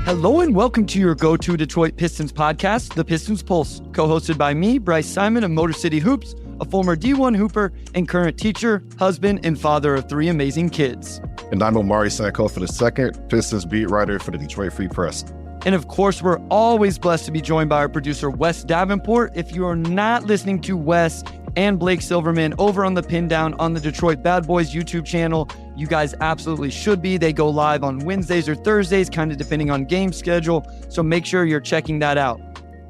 Hello and welcome to your go-to Detroit Pistons podcast, The Pistons Pulse, co-hosted by me, Bryce Simon of Motor City Hoops, a former D1 hooper and current teacher, husband, and father of 3 amazing kids. And I'm Omari Sankofa II, Pistons beat writer for the Detroit Free Press. And of course, we're always blessed to be joined by our producer, Wes Davenport. If you are not listening to Wes and Blake Silverman over on the Pin Down on the Detroit Bad Boys YouTube channel, you guys absolutely should be. They go live on Wednesdays or Thursdays, kind of depending on game schedule. So make sure you're checking that out.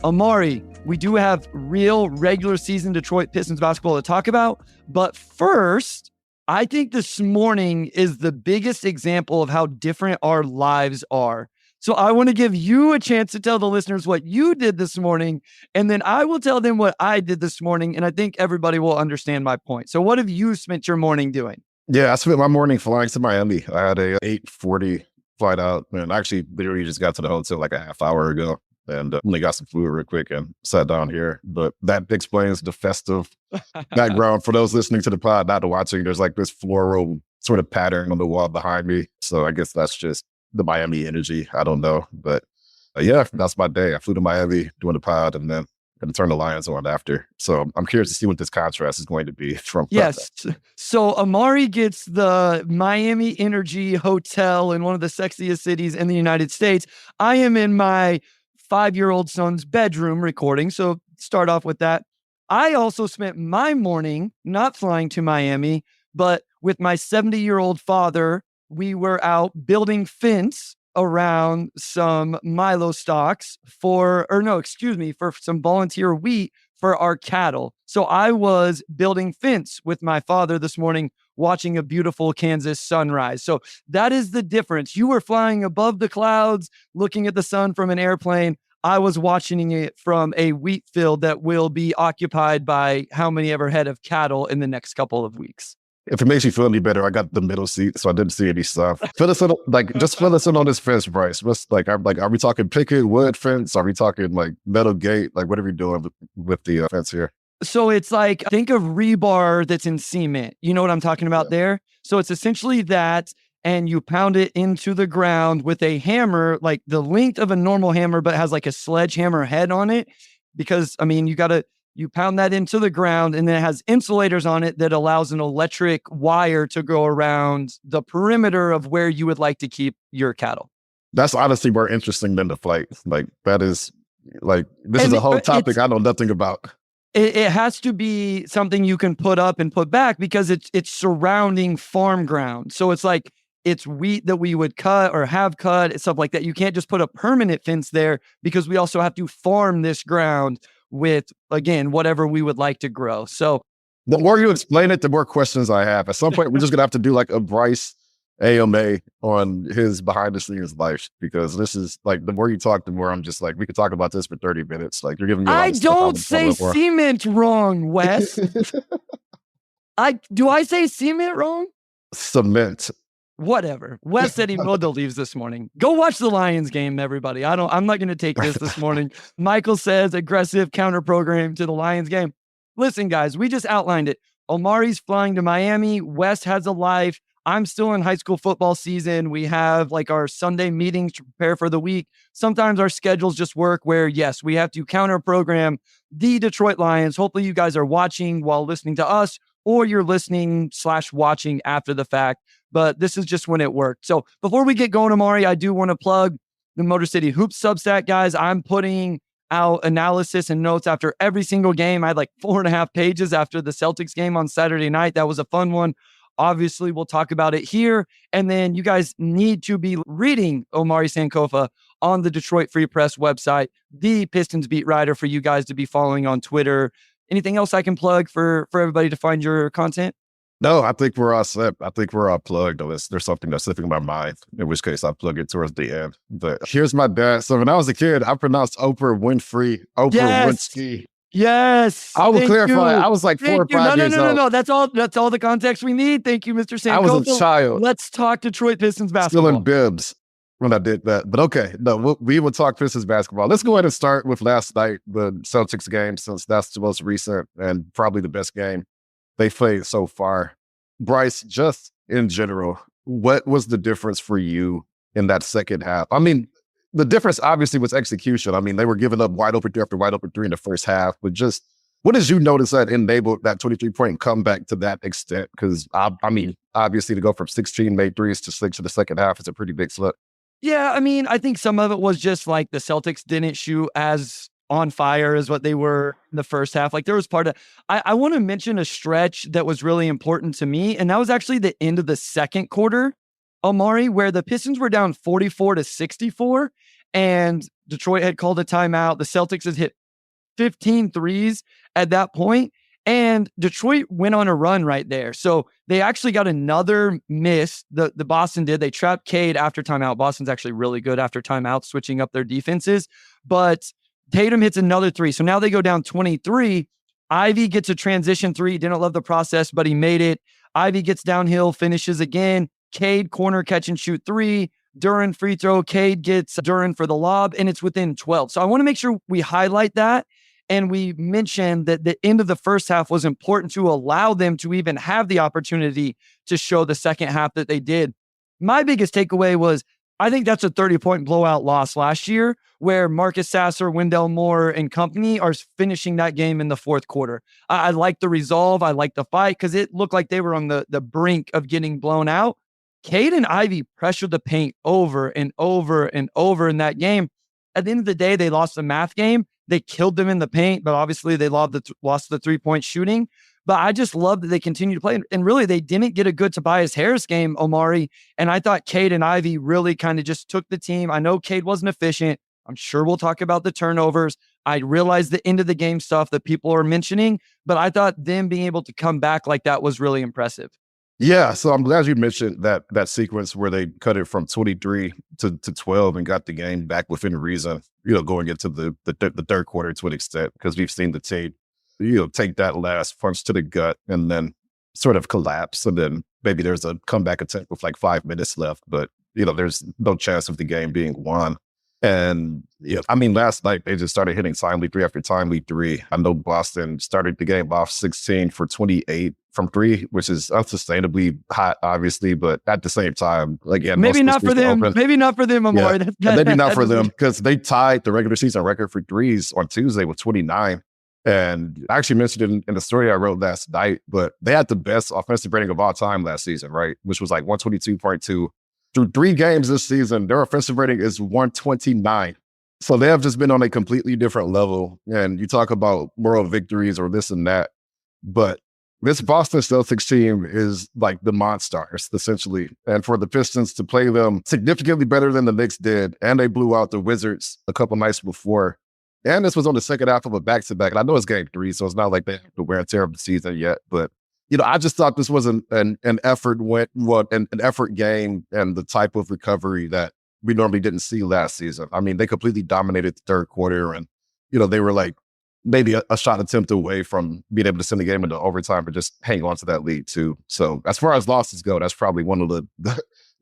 Omari, we do have real regular season Detroit Pistons basketball to talk about. But first, I think this morning is the biggest example of how different our lives are. So I want to give you a chance to tell the listeners what you did this morning, and then I will tell them what I did this morning, and I think everybody will understand my point. So what have you spent your morning doing? Yeah, I spent my morning flying to Miami. I had a 8:40 flight out, and I actually literally just got to the hotel like a half hour ago, and only got some food real quick and sat down here. But that explains the festive background for those listening to the pod, not watching. There's like this floral sort of pattern on the wall behind me. So I guess that's just the Miami energy. I don't know. But yeah, that's my day. I flew to Miami doing the pod and then going to turn the Lions on after. So I'm curious to see what this contrast is going to be from. Yes. So Omari gets the Miami Energy Hotel in one of the sexiest cities in the United States. I am in my 5-year-old son's bedroom recording. So start off with that. I also spent my morning not flying to Miami, but with my 70-year-old father. We were out building fence around some Milo stocks for some volunteer wheat for our cattle. So I was building fence with my father this morning, watching a beautiful Kansas sunrise. So that is the difference. You were flying above the clouds, looking at the sun from an airplane. I was watching it from a wheat field that will be occupied by how many ever head of cattle in the next couple of weeks. If it makes you feel any better, I got the middle seat, so I didn't see any stuff. Fill us in on this fence, Bryce. Are we talking picket, wood fence? Are we talking like metal gate? Like, what are we doing with the fence here? So it's like, think of rebar that's in cement. You know what I'm talking about there? So it's essentially that, and you pound it into the ground with a hammer, like the length of a normal hammer, but has like a sledgehammer head on it. Because, I mean, you pound that into the ground, and then it has insulators on it that allows an electric wire to go around the perimeter of where you would like to keep your cattle. That's honestly more interesting than the flight. Like, that is, like, this is a whole topic I know nothing about. It has to be something you can put up and put back because it's surrounding farm ground. So it's like, it's wheat that we would cut or have cut and stuff like that. You can't just put a permanent fence there because we also have to farm this ground with, again, whatever we would like to grow. So the more you explain it, the more questions I have. At some point, we're just going to have to do like a Bryce AMA on his behind the scenes life, because this is like, the more you talk, the more I'm just like, we could talk about this for 30 minutes. Like, you're giving me I don't say cement wrong, Wes. Do I say cement wrong? Cement. Whatever. Wes said he mowed the leaves this morning. Go watch the Lions game, everybody. I'm not going to take this morning. Michael says aggressive counter program to the Lions game. Listen, guys, we just outlined it. Omari's flying to Miami. Wes has a life. I'm still in high school football season. We have like our Sunday meetings to prepare for the week. Sometimes our schedules just work where, yes, we have to counter program the Detroit Lions. Hopefully you guys are watching while listening to us, or you're listening/watching after the fact. But this is just when it worked. So before we get going, Omari, I do want to plug the Motor City Hoops Substack, guys. I'm putting out analysis and notes after every single game. I had like 4.5 pages after the Celtics game on Saturday night. That was a fun one. Obviously, we'll talk about it here. And then you guys need to be reading Omari Sankofa on the Detroit Free Press website, the Pistons beat writer for you guys to be following on Twitter. Anything else I can plug for everybody to find your content? No, I think we're all set. I think we're all plugged, unless there's something that's slipping my mind, in which case I'll plug it towards the end. But here's my dad. So when I was a kid, I pronounced Oprah Winfrey, Oprah Winfrey. Yes. I will clarify. I was like 4 or 5 years old. No. That's all the context we need. Thank you, Mr. Sankofa. I was a child. Let's talk Detroit Pistons basketball. Still in bibs when I did that. But okay, no, we will talk Pistons basketball. Let's go ahead and start with last night, the Celtics game, since that's the most recent and probably the best game they played so far. Bryce, just in general, what was the difference for you in that second half? I mean, the difference obviously was execution. I mean, they were giving up wide open three after wide open three in the first half, but just what did you notice that enabled that 23-point comeback to that extent? Because I mean, obviously to go from 16 made threes to 6 in the second half is a pretty big slip. Yeah, I mean, I think some of it was just like the Celtics didn't shoot as on fire as what they were in the first half. Like there was part of, I want to mention a stretch that was really important to me. And that was actually the end of the second quarter, Omari, where the Pistons were down 44-64 and Detroit had called a timeout. The Celtics had hit 15 threes at that point, and Detroit went on a run right there. So they actually got another miss. The Boston did. They trapped Cade after timeout. Boston's actually really good after timeout, switching up their defenses. But Tatum hits another three. So now they go down 23. Ivey gets a transition three. Didn't love the process, but he made it. Ivey gets downhill, finishes again. Cade corner catch and shoot three. Duren free throw. Cade gets Duren for the lob, and it's within 12. So I want to make sure we highlight that. And we mentioned that the end of the first half was important to allow them to even have the opportunity to show the second half that they did. My biggest takeaway was, I think that's a 30-point blowout loss last year where Marcus Sasser, Wendell Moore, and company are finishing that game in the fourth quarter. I like the resolve. I like the fight because it looked like they were on the brink of getting blown out. Cade and Ivey pressured the paint over and over and over in that game. At the end of the day, they lost the math game. They killed them in the paint, but obviously they lost the 3-point shooting. But I just love that they continue to play. And really, they didn't get a good Tobias Harris game, Omari. And I thought Cade and Ivey really kind of just took the team. I know Cade wasn't efficient. I'm sure we'll talk about the turnovers. I realized the end of the game stuff that people are mentioning, but I thought them being able to come back like that was really impressive. Yeah, so I'm glad you mentioned that sequence where they cut it from 23 to 12 and got the game back within reason, going into the third quarter to an extent, because we've seen the tape, take that last punch to the gut and then sort of collapse. And then maybe there's a comeback attempt with like 5 minutes left, but, there's no chance of the game being won. And, last night they just started hitting timely three after timely three. I know Boston started the game off 16 for 28 from three, which is unsustainably hot, obviously, but at the same time, maybe not for them. Maybe not for them, Amore. Yeah. Maybe not for them because they tied the regular season record for threes on Tuesday with 29. And I actually mentioned it in the story I wrote last night, but they had the best offensive rating of all time last season, right? Which was like 122.2. Through 3 games this season, their offensive rating is 129. So they have just been on a completely different level. And you talk about moral victories or this and that, but this Boston Celtics team is like the Monstars, essentially. And for the Pistons to play them significantly better than the Knicks did, and they blew out the Wizards a couple nights before. And this was on the second half of a back-to-back. And I know it's game 3, so it's not like they have the wear and tear of the season yet, but I just thought this was an effort game and the type of recovery that we normally didn't see last season. I mean, they completely dominated the third quarter and, they were like maybe a shot attempt away from being able to send the game into overtime, but just hang on to that lead too. So as far as losses go, that's probably one of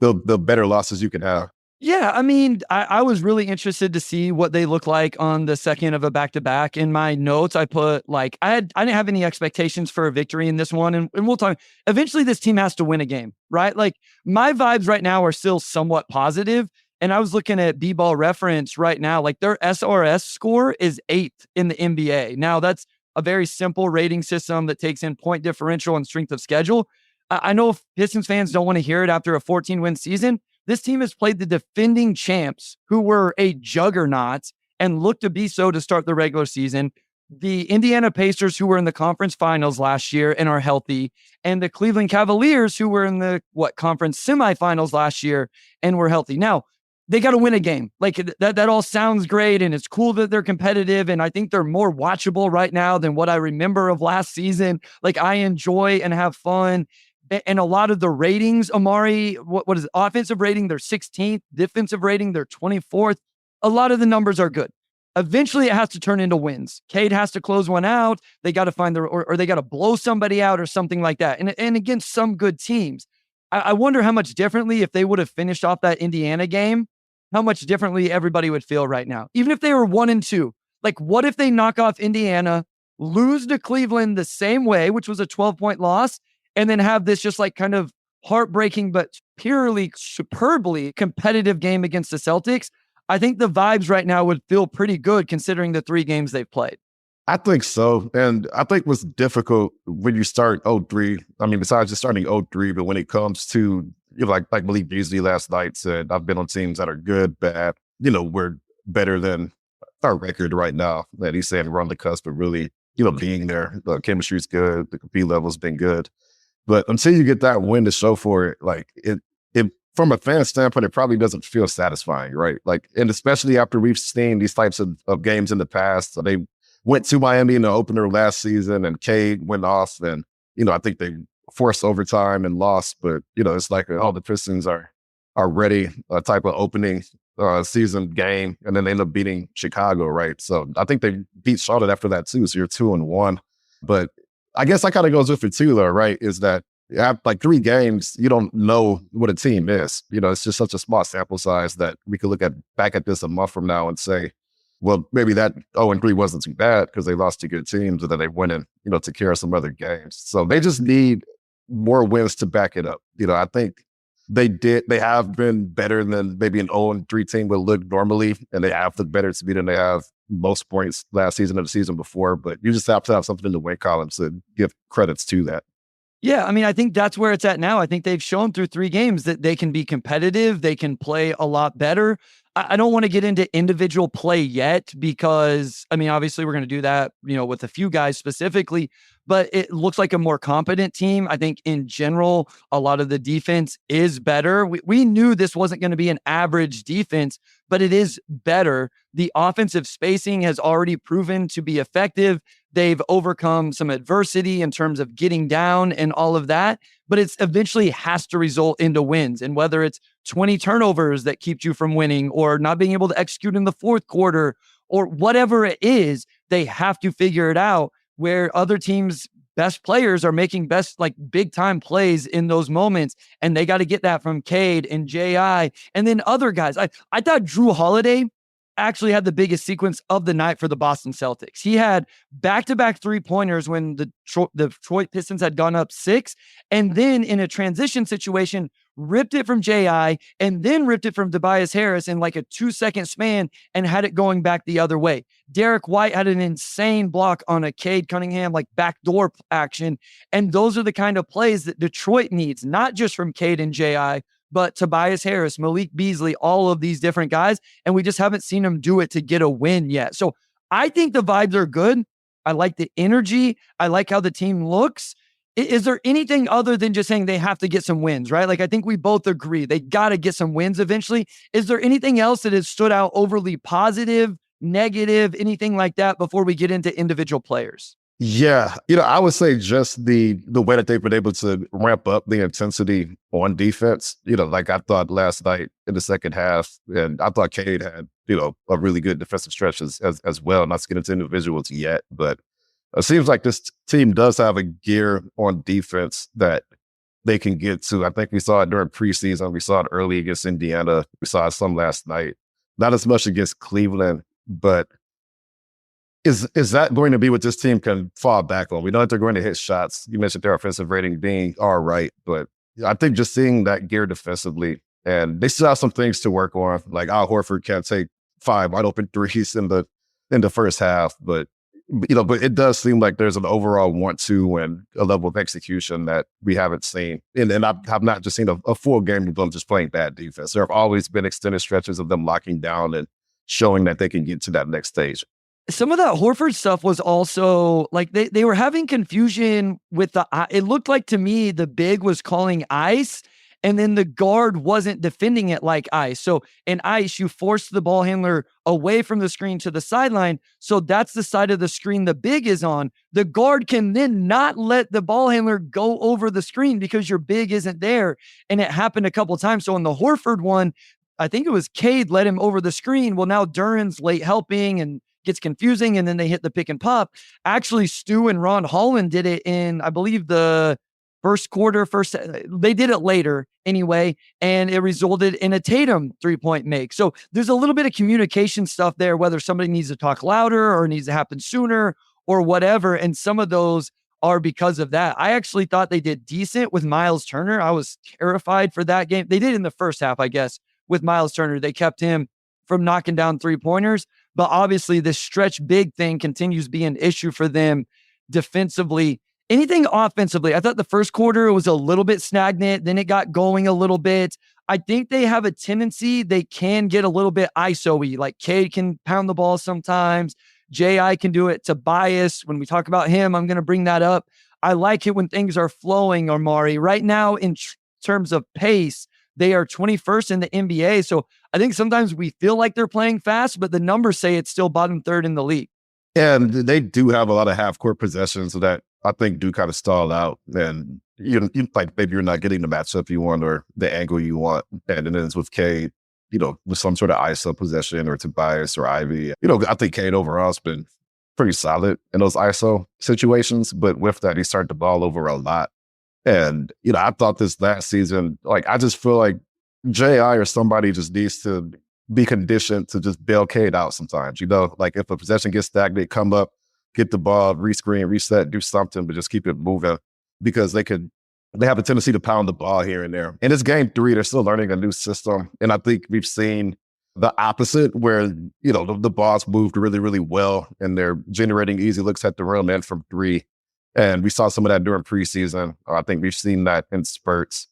the better losses you can have. Yeah, I mean, I was really interested to see what they look like on the second of a back-to-back. In my notes, I put I didn't have any expectations for a victory in this one, and we'll talk. Eventually, this team has to win a game, right? Like my vibes right now are still somewhat positive, and I was looking at B-Ball Reference right now. Like their SRS score is 8th in the NBA. Now that's a very simple rating system that takes in point differential and strength of schedule. I know if Pistons fans don't want to hear it after a 14-win season. This team has played the defending champs who were a juggernaut and looked to be so to start the regular season. The Indiana Pacers who were in the conference finals last year and are healthy, and the Cleveland Cavaliers who were in the conference semifinals last year and were healthy. Now, they got to win a game. Like that all sounds great and it's cool that they're competitive, and I think they're more watchable right now than what I remember of last season. Like I enjoy and have fun. And a lot of the ratings, Omari, what is it? Offensive rating, they're 16th. Defensive rating, they're 24th. A lot of the numbers are good. Eventually, it has to turn into wins. Cade has to close one out. They got to find or they got to blow somebody out or something like that. And against some good teams, I wonder how much differently if they would have finished off that Indiana game, how much differently everybody would feel right now. Even if they were 1-2, like what if they knock off Indiana, lose to Cleveland the same way, which was a 12-point loss, and then have this just like kind of heartbreaking, but purely superbly competitive game against the Celtics? I think the vibes right now would feel pretty good considering the 3 games they've played. I think so. And I think what's difficult when you start 0-3, I mean, besides just starting 0-3, but when it comes to, like Malik Beasley last night said, I've been on teams that are good, bad, we're better than our record right now. That he's saying we're on the cusp of really, being there. The chemistry's good. The compete level's been good. But until you get that win to show for it, like it from a fan standpoint, it probably doesn't feel satisfying, right? Like, and especially after we've seen these types of games in the past. So they went to Miami in the opener last season and Cade went off and, I think they forced overtime and lost. But, it's like, oh, the Pistons are ready, a type of opening season game. And then they end up beating Chicago, right? So I think they beat Charlotte after that too. So you're 2-1. But I guess that kind of goes with it too, though, right? Is that you have like 3 games, you don't know what a team is. It's just such a small sample size that we could look back at this a month from now and say, well, maybe that 0-3 wasn't too bad because they lost to good teams and then they went in, to care of some other games. So they just need more wins to back it up. I think they have been better than maybe an 0-3 team would look normally, and they have looked better to me than they have most points last season or the season before. But you just have to have something in the win column to give credits to that. Yeah, I mean, I think that's where it's at now. I think they've shown through 3 games that they can be competitive. They can play a lot better. I don't want to get into individual play yet because, I mean, obviously we're going to do that, with a few guys specifically, but it looks like a more competent team. I think in general, a lot of the defense is better. We knew this wasn't going to be an average defense, but it is better. The offensive spacing has already proven to be effective. They've overcome some adversity in terms of getting down and all of that, but it's eventually has to result into wins. And whether it's 20 turnovers that keep you from winning or not being able to execute in the fourth quarter or whatever it is, they have to figure it out where other teams' best players are making like big time plays in those moments. And they got to get that from Cade and J.I. and then other guys. I thought Jrue Holiday actually had the biggest sequence of the night for the Boston Celtics. He had back-to-back 3-pointers when the Detroit Pistons had gone up 6, and then in a transition situation, ripped it from J.I. and then ripped it from Tobias Harris in like a 2-second span and had it going back the other way. Derek White had an insane block on a Cade Cunningham, like backdoor action. And those are the kind of plays that Detroit needs, not just from Cade and J.I., but Tobias Harris, Malik Beasley, all of these different guys. And we just haven't seen them do it to get a win yet. So I think the vibes are good. I like the energy. I like how the team looks. Is there anything other than just saying they have to get some wins, right? Like, I think we both agree they got to get some wins eventually. Is there anything else that has stood out overly positive, negative, anything like that before we get into individual players? Yeah, I would say just the way that they've been able to ramp up the intensity on defense. Like I thought last night in the second half, and I thought Cade had, a really good defensive stretch as well. Not to get into individuals yet, but it seems like this team does have a gear on defense that they can get to. I think we saw it during preseason. We saw it early against Indiana. We saw it some last night. Not as much against Cleveland, but is that going to be what this team can fall back on? We know that they're going to hit shots. You mentioned their offensive rating being all right, but I think just seeing that gear defensively, and they still have some things to work on. Like Al Horford can't take 5 wide open threes in the first half, but it does seem like there's an overall want to and a level of execution that we haven't seen. And I've not just seen a full game of them just playing bad defense. There have always been extended stretches of them locking down and showing that they can get to that next stage. Some of that Horford stuff was also like they were having confusion with it looked like to me the big was calling ice and then the guard wasn't defending it like ice. So in ice, you force the ball handler away from the screen to the sideline. So that's the side of the screen the big is on. The guard can then not let the ball handler go over the screen because your big isn't there. And it happened a couple of times. So in the Horford one, I think it was Cade let him over the screen. Well, now Duren's late helping and gets confusing, and then they hit the pick and pop. Actually, Stu and Ron Holland did it in, I believe, the first quarter. They did it later anyway, and it resulted in a Tatum 3-point make. So there's a little bit of communication stuff there, whether somebody needs to talk louder or needs to happen sooner or whatever, and some of those are because of that. I actually thought they did decent with Miles Turner. I was terrified for that game. They did in the first half, I guess, with Miles Turner. They kept him from knocking down 3-pointers. But obviously, this stretch big thing continues to be an issue for them defensively. Anything offensively, I thought the first quarter was a little bit stagnant. Then it got going a little bit. I think they have a tendency, they can get a little bit ISO-y. Like Cade can pound the ball sometimes. J.I. can do it. Tobias, when we talk about him, I'm going to bring that up. I like it when things are flowing, Omari. Right now, in terms of pace, they are 21st in the NBA. So I think sometimes we feel like they're playing fast, but the numbers say it's still bottom third in the league. And they do have a lot of half-court possessions that I think do kind of stall out. And you like maybe you're not getting the matchup you want or the angle you want. And then it's with Cade, with some sort of ISO possession or Tobias or Ivy. I think Cade overall has been pretty solid in those ISO situations. But with that, he started the ball over a lot. And, I thought this last season, I just feel like J.I. or somebody just needs to be conditioned to just bail Cade out sometimes. If a possession gets stagnant, come up, get the ball, rescreen, reset, do something, but just keep it moving because they have a tendency to pound the ball here and there. And it's game 3, they're still learning a new system. And I think we've seen the opposite where, the ball's moved really, really well and they're generating easy looks at the rim and from 3. And we saw some of that during preseason. I think we've seen that in spurts,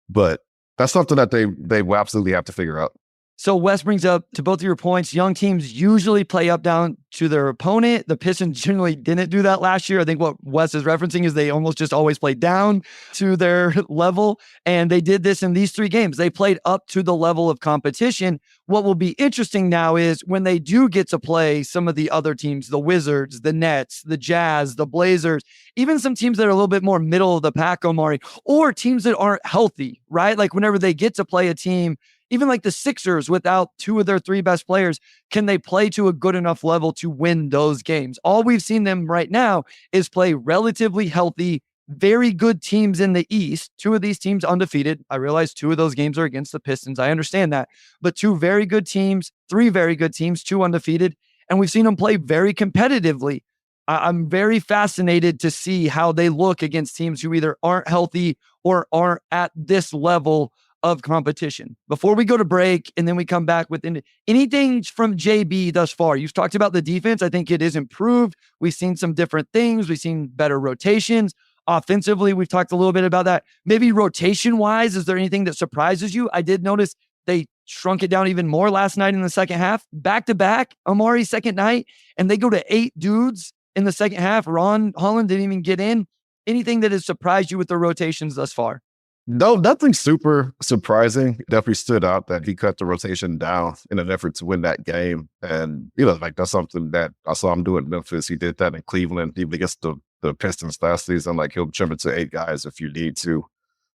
but that's something that they will absolutely have to figure out. So Wes brings up, to both of your points, young teams usually play up down to their opponent. The Pistons generally didn't do that last year. I think what Wes is referencing is they almost just always played down to their level. And they did this in these 3 games. They played up to the level of competition. What will be interesting now is when they do get to play some of the other teams, the Wizards, the Nets, the Jazz, the Blazers, even some teams that are a little bit more middle of the pack, Omari, or teams that aren't healthy, right? Like whenever they get to play a team, even like the Sixers without 2 of their 3 best players, can they play to a good enough level to win those games? All we've seen them right now is play relatively healthy, very good teams in the East. 2 of these teams undefeated. I realize 2 of those games are against the Pistons. I understand that. But 2 very good teams, 3 very good teams, 2 undefeated. And we've seen them play very competitively. I'm very fascinated to see how they look against teams who either aren't healthy or aren't at this level of competition. Before we go to break and then we come back with anything from JB thus far. You've talked about the defense. I think it is improved. We've seen some different things. We've seen better rotations. Offensively, we've talked a little bit about that. Maybe rotation-wise, is there anything that surprises you? I did notice they shrunk it down even more last night in the second half. Back-to-back, Omari, second night, and they go to 8 dudes in the second half. Ron Holland didn't even get in. Anything that has surprised you with the rotations thus far? No, nothing super surprising. Definitely stood out that he cut the rotation down in an effort to win that game. And, that's something that I saw him do in Memphis. He did that in Cleveland, even against the Pistons last season. He'll trim it to 8 guys if you need to,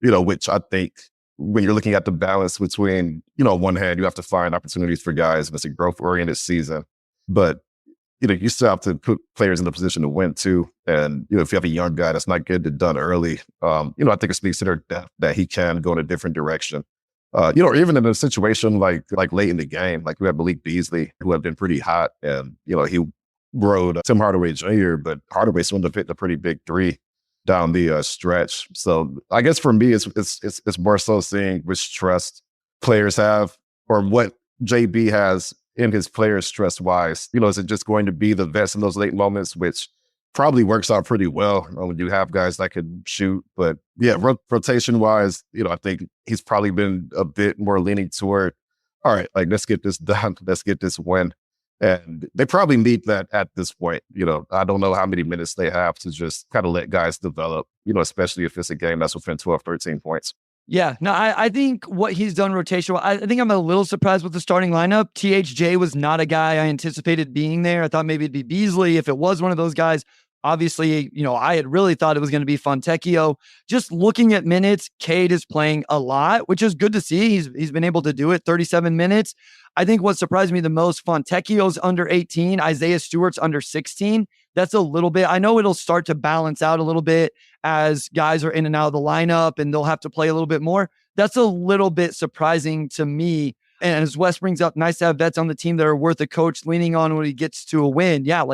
which I think when you're looking at the balance between, one hand, you have to find opportunities for guys and it's a growth-oriented season. But you still have to put players in the position to win too. And, if you have a young guy that's not getting it done early, I think it speaks to their depth that he can go in a different direction. Even in a situation like late in the game, like we had Malik Beasley, who had been pretty hot and, he rode Tim Hardaway Jr., but Hardaway still hit a pretty big 3 down the stretch. So I guess for me, it's more so seeing which trust players have or what JB has in his players stress-wise. Is it just going to be the vets in those late moments, which probably works out pretty well when you have guys that can shoot. But yeah, rotation-wise, I think he's probably been a bit more leaning toward, all right, let's get this done. Let's get this win. And they probably need that at this point. I don't know how many minutes they have to just kind of let guys develop, especially if it's a game that's within 12, 13 points. Yeah, no, I think what he's done rotational, I think I'm a little surprised with the starting lineup. THJ was not a guy I anticipated being there. I thought maybe it'd be Beasley if it was one of those guys. Obviously, I had really thought it was going to be Fontecchio. Just looking at minutes, Cade is playing a lot, which is good to see. He's been able to do it, 37 minutes. I think what surprised me the most, Fontecchio's under 18, Isaiah Stewart's under 16. That's a little bit, I know it'll start to balance out a little bit as guys are in and out of the lineup and they'll have to play a little bit more. That's a little bit surprising to me. And as Wes brings up, nice to have vets on the team that are worth a coach leaning on when he gets to a win. Yeah,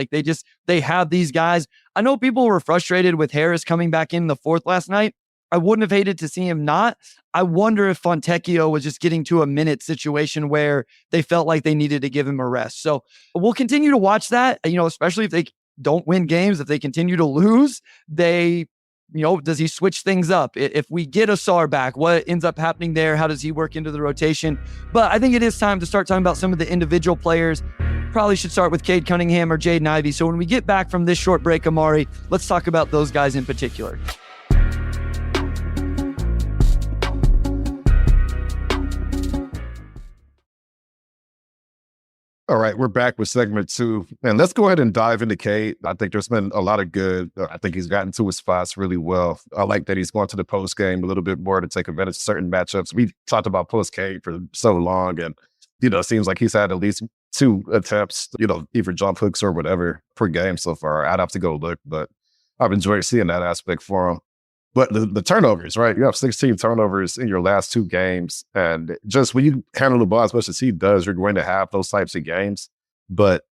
they have these guys. I know people were frustrated with Harris coming back in the 4th last night. I wouldn't have hated to see him not. I wonder if Fontecchio was just getting to a minute situation where they felt like they needed to give him a rest. So we'll continue to watch that, especially if they don't win games, if they continue to lose, does he switch things up? If we get Asar back, what ends up happening there? How does he work into the rotation? But I think it is time to start talking about some of the individual players. Probably should start with Cade Cunningham or Jaden Ivey. So when we get back from this short break, Omari, let's talk about those guys in particular. All right, we're back with segment 2. And let's go ahead and dive into Cade. I think there's been a lot of good. I think he's gotten to his spots really well. I like that he's going to the post game a little bit more to take advantage of certain matchups. We've talked about post Cade for so long, and it seems like he's had at least 2 attempts, either jump hooks or whatever per game so far. I'd have to go look, but I've enjoyed seeing that aspect for him. But the turnovers, right? You have 16 turnovers in your last 2 games. And just when you handle the ball as much as he does, you're going to have those types of games. But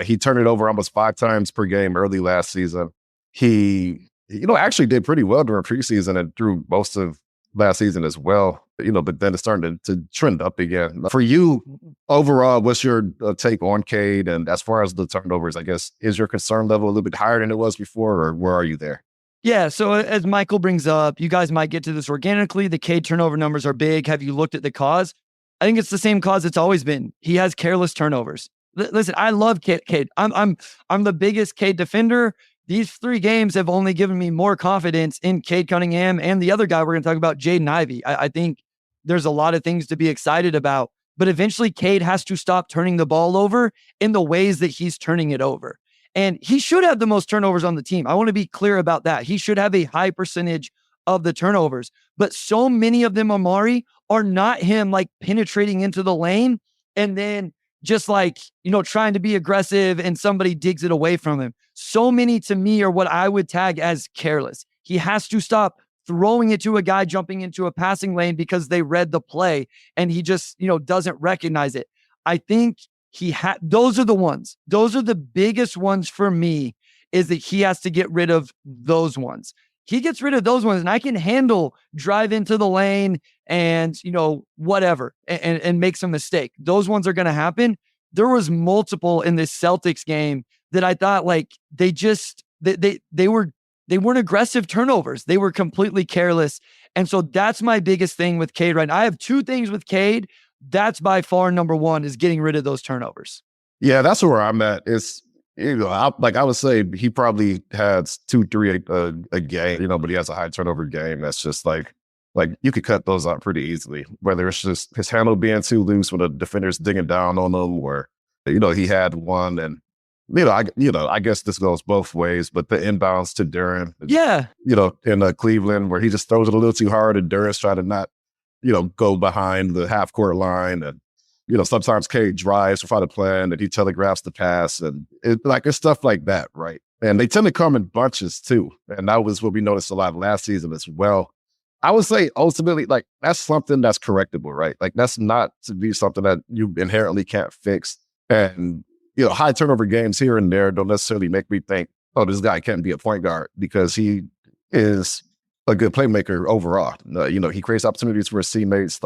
he turned it over almost 5 times per game early last season. He, actually did pretty well during preseason and through most of last season as well. But then it's starting to trend up again. For you, overall, what's your take on Cade? And as far as the turnovers, I guess, is your concern level a little bit higher than it was before, or where are you there? Yeah, so as Michael brings up, you guys might get to this organically. The Cade turnover numbers are big. Have you looked at the cause? I think it's the same cause it's always been. He has careless turnovers. Listen, I love Cade. I'm the biggest Cade defender. These 3 games have only given me more confidence in Cade Cunningham and the other guy we're going to talk about, Jaden Ivey. I think there's a lot of things to be excited about, but eventually Cade has to stop turning the ball over in the ways that he's turning it over. And he should have the most turnovers on the team. I want to be clear about that. He should have a high percentage of the turnovers, but so many of them, Omari, are not him like penetrating into the lane and then just like, trying to be aggressive and somebody digs it away from him. So many to me are what I would tag as careless. He has to stop throwing it to a guy jumping into a passing lane because they read the play and he just, doesn't recognize it. I think those are the ones. Those are the biggest ones for me, is that he has to get rid of those ones. He gets rid of those ones and I can handle drive into the lane and, whatever, and make some mistake. Those ones are going to happen. There was multiple in this Celtics game that I thought like they weren't aggressive turnovers. They were completely careless. And so that's my biggest thing with Cade right now. I have 2 things with Cade. That's by far number 1, is getting rid of those turnovers. Yeah, that's where I'm at. It's, I would say he probably has 2-3 a game, but he has a high turnover game. That's just like you could cut those out pretty easily, whether it's just his handle being too loose when the defender's digging down on him, or, he had one and, I guess this goes both ways, but the inbounds to Duren, yeah, in Cleveland, where he just throws it a little too hard and Duren's trying to not, go behind the half court line. And, sometimes Cade drives without a plan and he telegraphs the pass, and it's stuff like that. Right. And they tend to come in bunches too. And that was what we noticed a lot last season as well. I would say ultimately, that's something that's correctable, right? That's not to be something that you inherently can't fix. And, high turnover games here and there don't necessarily make me think, oh, this guy can't be a point guard, because he is a good playmaker overall. He creates opportunities for his teammates.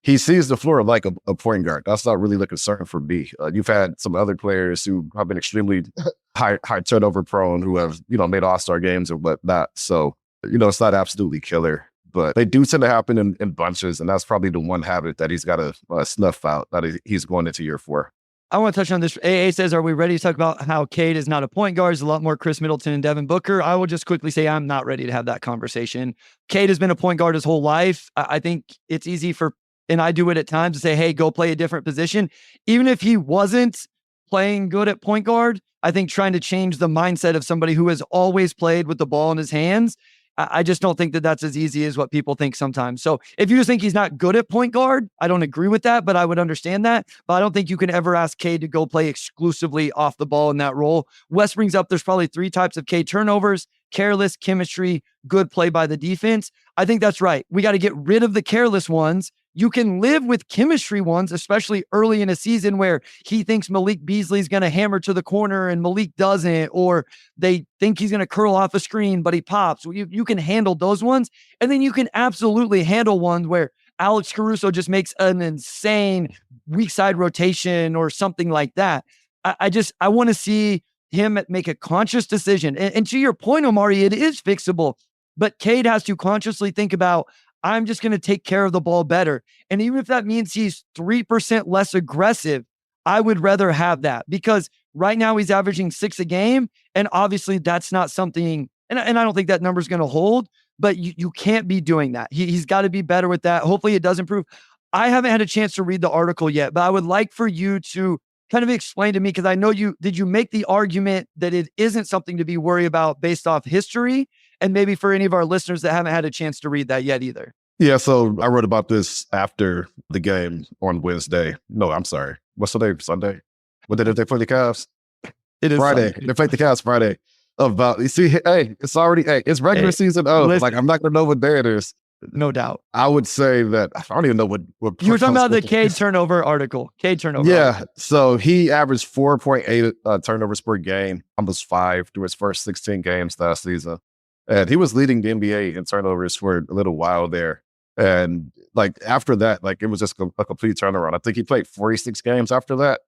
He sees the floor like a point guard. That's not really the concern for me. You've had some other players who have been extremely high turnover prone, who have, made all-star games and whatnot. So, it's not absolutely killer, but they do tend to happen in bunches. And that's probably the one habit that he's got to snuff out, that he's going into year 4. I want to touch on this. AA says, are we ready to talk about how Cade is not a point guard? There's a lot more Chris Middleton and Devin Booker. I will just quickly say I'm not ready to have that conversation. Cade has been a point guard his whole life. I think it's easy and I do it at times, to say, hey, go play a different position. Even if he wasn't playing good at point guard, I think trying to change the mindset of somebody who has always played with the ball in his hands, I just don't think that that's as easy as what people think sometimes. So if you just think he's not good at point guard, I don't agree with that, but I would understand that. But I don't think you can ever ask Cade to go play exclusively off the ball in that role. Wes brings up there's probably 3 types of Cade turnovers: careless, chemistry, good play by the defense. I think that's right. We got to get rid of the careless ones You can live with chemistry ones, especially early in a season where he thinks Malik Beasley's going to hammer to the corner and Malik doesn't, or they think he's going to curl off a screen, but he pops. You can handle those ones. And then you can absolutely handle ones where Alex Caruso just makes an insane weak side rotation or something like that. I want to see him make a conscious decision. And to your point, Omari, it is fixable, but Cade has to consciously think about, I'm just going to take care of the ball better. And even if that means he's 3% less aggressive, I would rather have that, because right now he's averaging 6 a game. And obviously that's not something, and I don't think that number is going to hold, but you can't be doing that. He's got to be better with that. Hopefully it does improve. I haven't had a chance to read the article yet, but I would like for you to kind of explain to me, because I know did you make the argument that it isn't something to be worried about based off history? And maybe for any of our listeners that haven't had a chance to read that yet either. Yeah, so I wrote about this after the game on Wednesday. No, I'm sorry. What's the day? Sunday? What day did they play the Cavs? It is Friday. Sunday. They played the Cavs Friday. About, you see, hey, it's already, it's regular season. Listen, like, I'm not going to know what day it is. No doubt. I would say that, I don't even know what you were talking about the Cade turnover article. Cade turnover. Yeah. Article. So he averaged 4.8 turnovers per game, almost 5 through his first 16 games last season. And he was leading the NBA in turnovers for a little while there. And like after that, like it was just a complete turnaround. I think he played 46 games after that,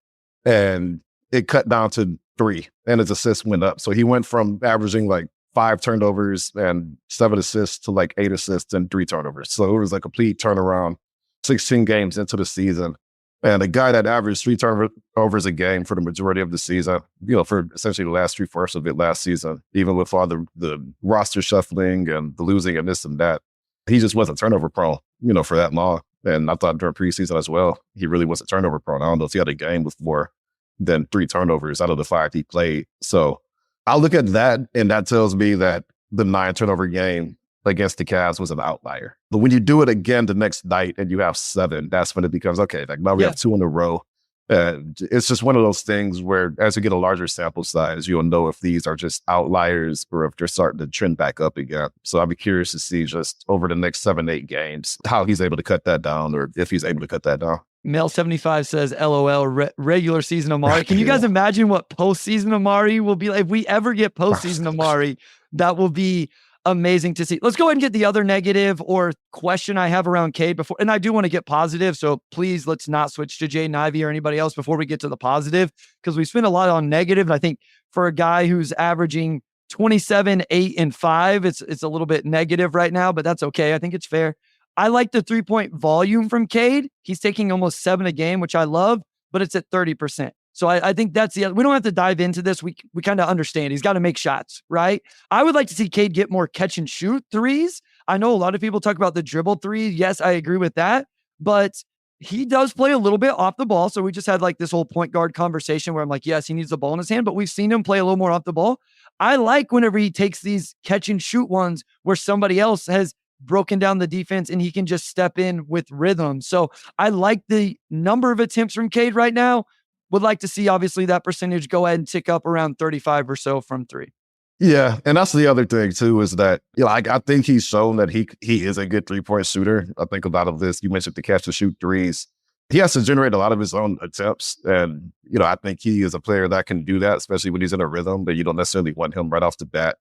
and it cut down to 3, and his assists went up. So he went from averaging like 5 turnovers and 7 assists to like 8 assists and 3 turnovers. So it was a complete turnaround 16 games into the season. And a guy that averaged 3 turnovers a game for the majority of the season, for essentially the last 3/4 of it last season, even with all the roster shuffling and the losing and this and that, he just wasn't turnover prone, for that long. And I thought during preseason as well, he really wasn't turnover prone. I don't know if he had a game with more than 3 turnovers out of the 5 he played. So I look at that, and that tells me that the 9 turnover game against the Cavs was an outlier. But when you do it again the next night and you have 7, that's when it becomes, okay, like now we have 2 in a row. It's just one of those things where as you get a larger sample size, you'll know if these are just outliers or if they're starting to trend back up again. So I'll be curious to see just over the next 7-8 games, how he's able to cut that down, or if he's able to cut that down. Mel75 says, LOL, regular season Omari. Can you guys imagine what postseason Omari will be like? If we ever get postseason Omari, that will be amazing to see. Let's go ahead and get the other negative or question I have around Cade before. And I do want to get positive. So please, let's not switch to Jaden Ivey or anybody else before we get to the positive, because we spent a lot on negative. And I think for a guy who's averaging 27, 8, and 5, it's a little bit negative right now, but that's okay. I think it's fair. I like the 3-point volume from Cade. He's taking almost 7 a game, which I love, but it's at 30%. So I think that's we don't have to dive into this. We kind of understand he's got to make shots, right? I would like to see Cade get more catch and shoot threes. I know a lot of people talk about the dribble three. Yes, I agree with that, but he does play a little bit off the ball. So we just had like this whole point guard conversation where I'm like, yes, he needs the ball in his hand, but we've seen him play a little more off the ball. I like whenever he takes these catch and shoot ones where somebody else has broken down the defense and he can just step in with rhythm. So I like the number of attempts from Cade right now. Would like to see, obviously, that percentage go ahead and tick up around 35 or so from 3. Yeah, and that's the other thing, too, is that, I think he's shown that he is a good 3-point shooter. I think a lot of this, you mentioned the catch and shoot threes. He has to generate a lot of his own attempts. And, I think he is a player that can do that, especially when he's in a rhythm, but you don't necessarily want him right off the bat.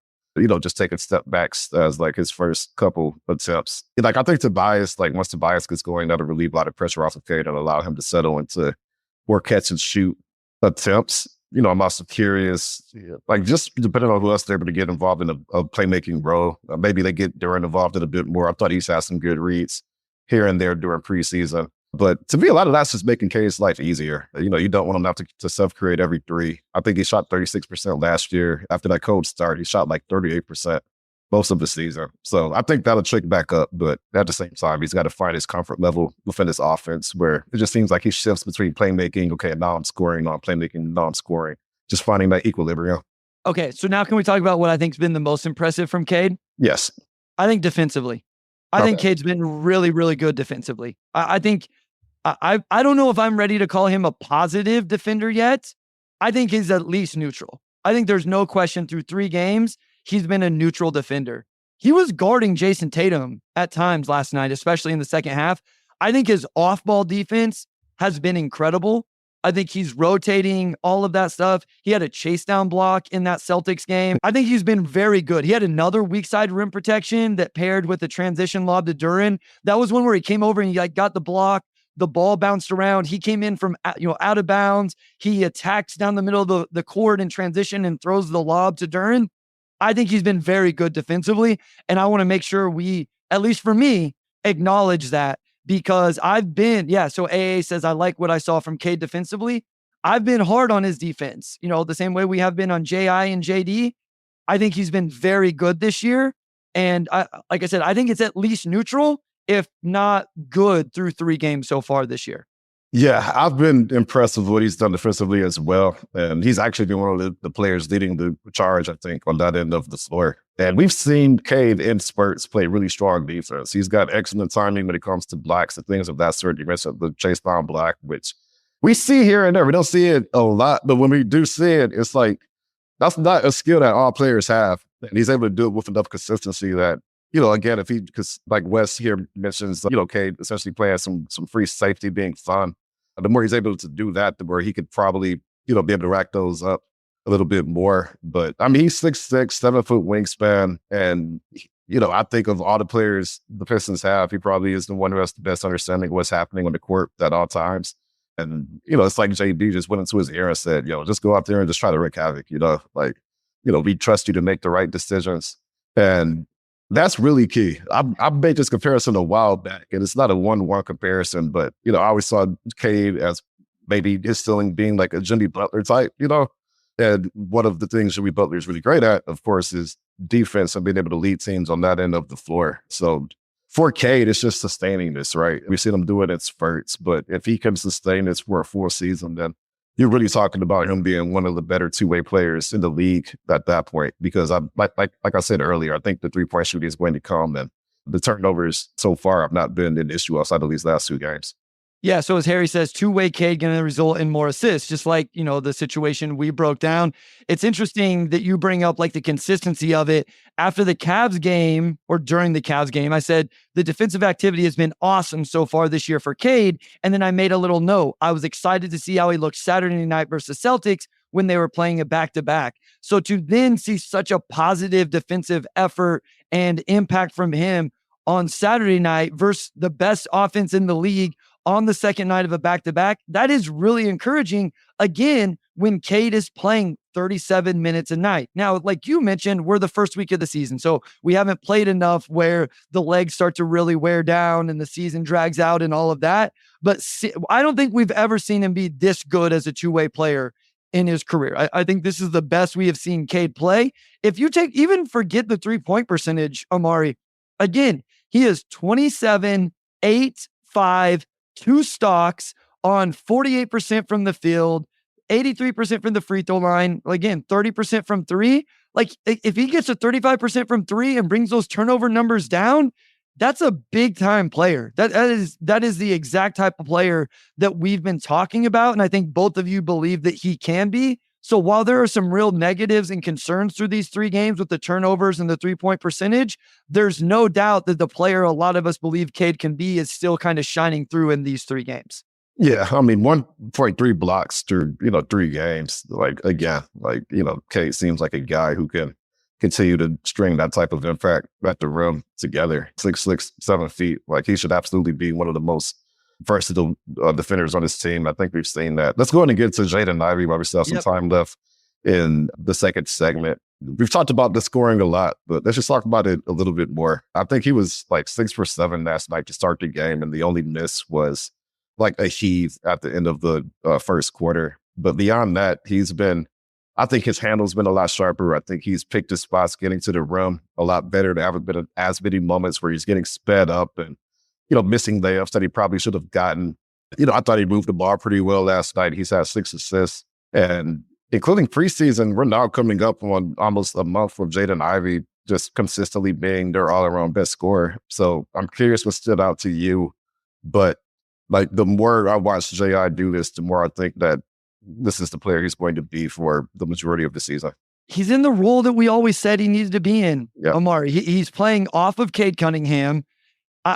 Just taking step backs as like his first couple attempts. I think Tobias, once Tobias gets going, that'll relieve a lot of pressure off of Cade and allow him to settle into more catch and shoot attempts. I'm also curious, just depending on who else they're able to get involved in a playmaking role. Maybe they get Duren involved in a bit more. I thought he's had some good reads here and there during preseason. But to me, a lot of that's just making Cade's life easier. You don't want him to have to self-create every 3. I think he shot 36% last year. After that cold start, he shot like 38% most of the season. So I think that'll trick back up. But at the same time, he's got to find his comfort level within his offense, where it just seems like he shifts between playmaking, okay, now I'm scoring, now I'm playmaking, now I'm scoring, just finding that equilibrium. Okay, so now can we talk about what I think's been the most impressive from Cade? Yes. I think defensively. I think Cade's been really, really good defensively. I think I don't know if I'm ready to call him a positive defender yet. I think he's at least neutral. I think there's no question through 3 games, he's been a neutral defender. He was guarding Jason Tatum at times last night, especially in the second half. I think his off-ball defense has been incredible. I think he's rotating all of that stuff. He had a chase down block in that Celtics game. I think he's been very good. He had another weak side rim protection that paired with a transition lob to Duren. That was one where he came over and he got the block. The ball bounced around. He came in from out of bounds. He attacks down the middle of the court in transition and throws the lob to Duren. I think he's been very good defensively. And I want to make sure we, at least for me, acknowledge that. Because I've been, so AA says, I like what I saw from Cade defensively. I've been hard on his defense, the same way we have been on JI and JD. I think he's been very good this year. And like I said, I think it's at least neutral, if not good, through 3 games so far this year. Yeah, I've been impressed with what he's done defensively as well. And he's actually been one of the players leading the charge, I think, on that end of the floor. And we've seen Cade in spurts play really strong defense. He's got excellent timing when it comes to blocks and things of that sort. You mentioned the chase down block, which we see here and there. We don't see it a lot, but when we do see it, it's like, that's not a skill that all players have. And he's able to do it with enough consistency that, again, because like Wes here mentions, Cade essentially playing some free safety being fun. The more he's able to do that, the more he could probably, be able to rack those up a little bit more. But I mean, he's 6'6", 7-foot wingspan. And, I think of all the players the Pistons have, he probably is the one who has the best understanding of what's happening on the court at all times. And, it's like JB just went into his ear and said, just go out there and just try to wreak havoc, we trust you to make the right decisions. And that's really key. I made this comparison a while back, and it's not a 1-1 comparison, but, I always saw Cade as maybe his ceiling being like a Jimmy Butler type, And one of the things Jimmy Butler is really great at, of course, is defense and being able to lead teams on that end of the floor. So for Cade, it's just sustaining this, right? We've seen him do it in spurts, but if he can sustain this for a full season, then you're really talking about him being one of the better two-way players in the league at that point. Because like I said earlier, I think the three-point shooting is going to come, and the turnovers so far have not been an issue outside of these last 2 games. Yeah, so as Harry says, two-way Cade going to result in more assists, just like, the situation we broke down. It's interesting that you bring up like the consistency of it. After the Cavs game, or during the Cavs game, I said the defensive activity has been awesome so far this year for Cade. And then I made a little note. I was excited to see how he looked Saturday night versus Celtics when they were playing a back-to-back. So to then see such a positive defensive effort and impact from him on Saturday night versus the best offense in the league on the second night of a back-to-back, that is really encouraging, again, when Cade is playing 37 minutes a night. Now, like you mentioned, we're the first week of the season, so we haven't played enough where the legs start to really wear down and the season drags out and all of that. But I don't think we've ever seen him be this good as a two-way player in his career. I think this is the best we have seen Cade play. If you forget the 3-point percentage, Omari, again, he is 27, 8, 5, 2 stocks on 48% from the field, 83% from the free throw line. Again, 30% from 3. Like, if he gets a 35% from 3 and brings those turnover numbers down, that's a big time player. That is the exact type of player that we've been talking about. And I think both of you believe that he can be. So while there are some real negatives and concerns through these 3 games with the turnovers and the 3-point percentage, there's no doubt that the player a lot of us believe Cade can be is still kind of shining through in these 3 games. Yeah, I mean, 1.3 blocks through, 3 games. Like, again, Cade seems like a guy who can continue to string that type of impact at the rim together. 6'6", 7 feet. Like, he should absolutely be one of the most versatile defenders on his team. I think we've seen that. Let's go ahead and get to Jaden Ivey while we still have some time left in the second segment. We've talked about the scoring a lot, but let's just talk about it a little bit more. I think he was like 6 for 7 last night to start the game, and the only miss was like a heave at the end of the first quarter. But beyond that, I think his handle's been a lot sharper. I think he's picked his spots getting to the rim a lot better. There haven't been as many moments where he's getting sped up and missing layups that he probably should have gotten. I thought he moved the ball pretty well last night. He's had 6 assists, and including preseason, we're now coming up on almost a month of Jaden Ivey just consistently being their all-around best scorer. So I'm curious what stood out to you, but like the more I watch J.I. do this, the more I think that this is the player he's going to be for the majority of the season. He's in the role that we always said he needed to be in, yeah. Omari. He's playing off of Cade Cunningham.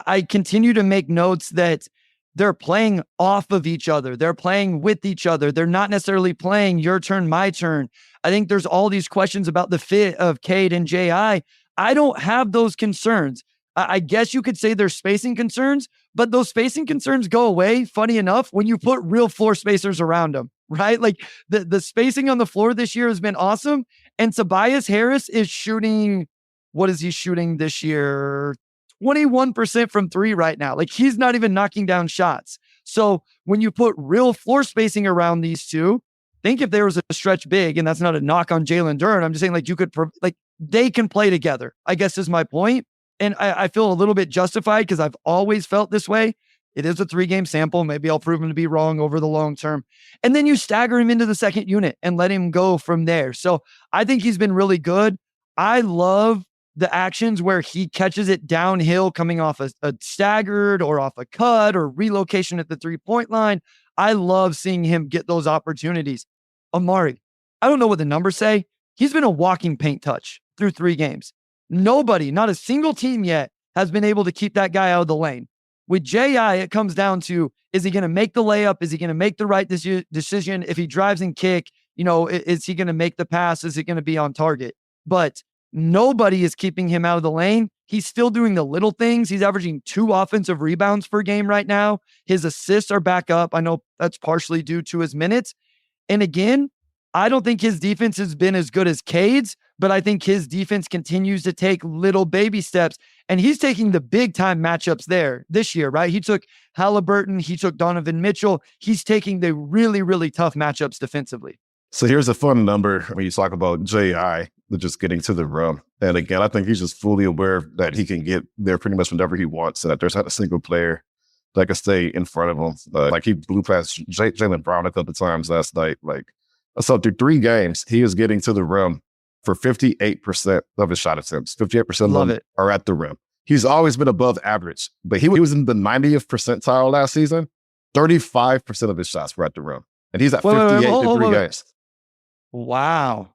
I continue to make notes that they're playing off of each other. They're playing with each other. They're not necessarily playing your turn, my turn. I think there's all these questions about the fit of Cade and J.I. I don't have those concerns. I guess you could say there's spacing concerns, but those spacing concerns go away, funny enough, when you put real floor spacers around them, right? Like the spacing on the floor this year has been awesome. And Tobias Harris is shooting, what is he shooting this year? 21% from three right now. Like he's not even knocking down shots. So when you put real floor spacing around these two, think if there was a stretch big, and that's not a knock on Jalen Duren. I'm just saying like you could, like they can play together, I guess is my point. And I feel a little bit justified because I've always felt this way. It is a 3-game sample. Maybe I'll prove him to be wrong over the long term. And then you stagger him into the second unit and let him go from there. So I think he's been really good. I love the actions where he catches it downhill coming off a staggered or off a cut or relocation at the 3-point line. I love seeing him get those opportunities. Omari, I don't know what the numbers say. He's been a walking paint touch through 3 games. Nobody, not a single team yet, has been able to keep that guy out of the lane. With J.I., it comes down to, is he going to make the layup? Is he going to make the right decision? If he drives and kick, is he going to make the pass? Is it going to be on target? But nobody is keeping him out of the lane. He's still doing the little things. He's averaging 2 offensive rebounds per game right now. His assists are back up. I know that's partially due to his minutes. And again, I don't think his defense has been as good as Cade's, but I think his defense continues to take little baby steps. And he's taking the big time matchups there this year, right? He took Halliburton. He took Donovan Mitchell. He's taking the really, really tough matchups defensively. So here's a fun number when you talk about J.I. just getting to the rim. And again, I think he's just fully aware that he can get there pretty much whenever he wants, and that there's not a single player that can stay in front of him. Like he blew past Jaylen Brown a couple of times last night. So through 3 games, he is getting to the rim for 58% of his shot attempts. 58% of them are at the rim. He's always been above average, but he was in the 90th percentile last season. 35% of his shots were at the rim. And he's at 58 through 3 games. Wow.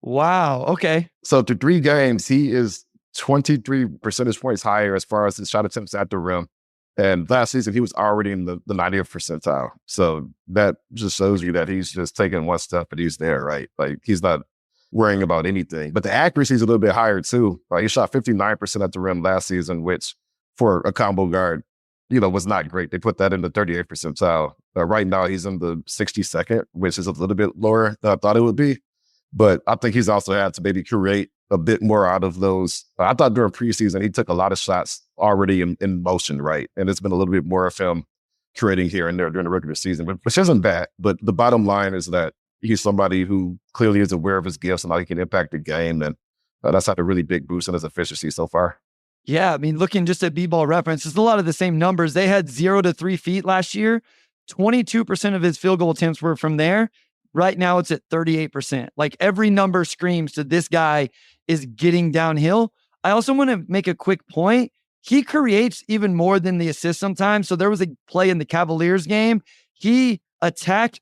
Okay. So through 3 games, he is 23 percentage points higher as far as his shot attempts at the rim. And last season, he was already in the 90th percentile. So that just shows you that he's just taking one step and he's there, right? Like he's not worrying about anything. But the accuracy is a little bit higher too. He shot 59% at the rim last season, which for a combo guard, was not great. They put that in the 38th percentile. Right now, he's in the 62nd, which is a little bit lower than I thought it would be. But I think he's also had to maybe create a bit more out of those. I thought during preseason, he took a lot of shots already in motion, right? And it's been a little bit more of him creating here and there during the regular season, which isn't bad. But the bottom line is that he's somebody who clearly is aware of his gifts and how he can impact the game. And that's had a really big boost in his efficiency so far. Yeah, I mean, looking just at B-ball reference, it's a lot of the same numbers. They had 0 to 3 feet last year. 22% of his field goal attempts were from there. Right now, it's at 38%. Like every number screams that this guy is getting downhill. I also want to make a quick point. He creates even more than the assist sometimes. So there was a play in the Cavaliers game. He attacked,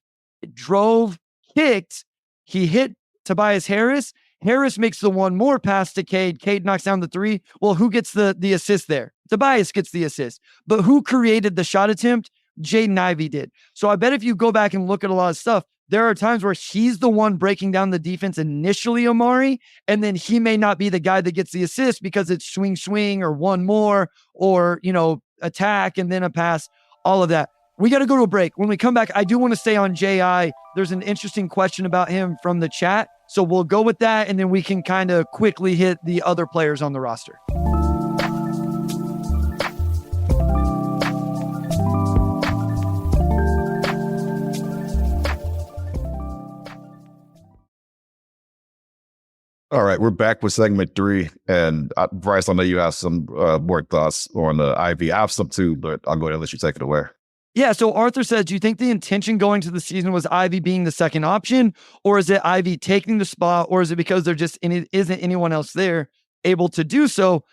drove, kicked. He hit Tobias Harris. Harris makes the one more pass to Cade. Cade knocks down the 3. Well, who gets the assist there? Tobias gets the assist. But who created the shot attempt? Jaden Ivey did. So I bet if you go back and look at a lot of stuff, there are times where he's the one breaking down the defense initially, Omari, and then he may not be the guy that gets the assist because it's swing or one more or, attack and then a pass, all of that. We got to go to a break. When we come back, I do want to stay on J.I. There's an interesting question about him from the chat. So we'll go with that, and then we can kind of quickly hit the other players on the roster. All right, we're back with segment 3. And Bryce, I know you have some more thoughts on Ivy. I have some too, but I'll go ahead and let you take it away. Yeah, so Arthur says, do you think the intention going to the season was Ivy being the second option, or is it Ivy taking the spot, or is it because there just isn't anyone else there able to do so?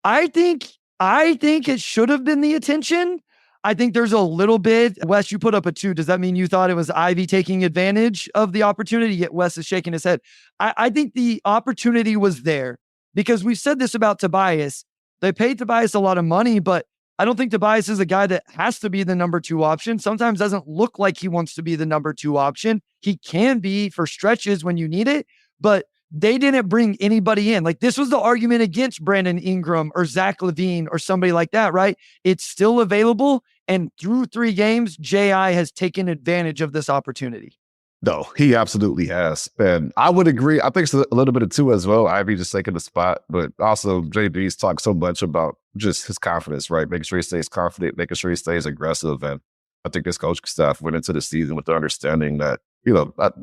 I think it should have been the intention. I think there's a little bit. Wes, you put up a 2. Does that mean you thought it was Ivy taking advantage of the opportunity? Yet Wes is shaking his head. I think the opportunity was there because we've said this about Tobias. They paid Tobias a lot of money, but I don't think Tobias is a guy that has to be the number 2 option. Sometimes doesn't look like he wants to be the number 2 option. He can be for stretches when you need it, but they didn't bring anybody in. Like, this was the argument against Brandon Ingram or Zach LaVine or somebody like that, right? It's still available. And through 3 games, J.I. has taken advantage of this opportunity. No, he absolutely has. And I would agree. I think it's a little bit of 2 as well. Ivy just taking the spot, but also JB's talked so much about just his confidence, right? Making sure he stays confident, making sure he stays aggressive. And I think this coaching staff went into the season with the understanding that,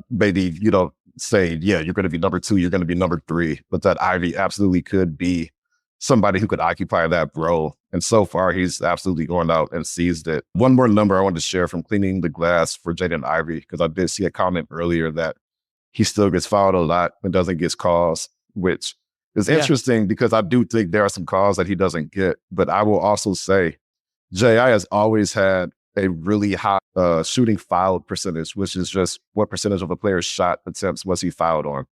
maybe you don't say, yeah, you're going to be number 2, you're going to be number 3, but that Ivy absolutely could be somebody who could occupy that role. And so far, he's absolutely gone out and seized it. One more number I wanted to share from Cleaning the Glass for Jaden Ivey, because I did see a comment earlier that he still gets fouled a lot and doesn't get calls, which is interesting because I do think there are some calls that he doesn't get. But I will also say J.I. has always had a really high shooting foul percentage, which is just what percentage of a player's shot attempts was he fouled on.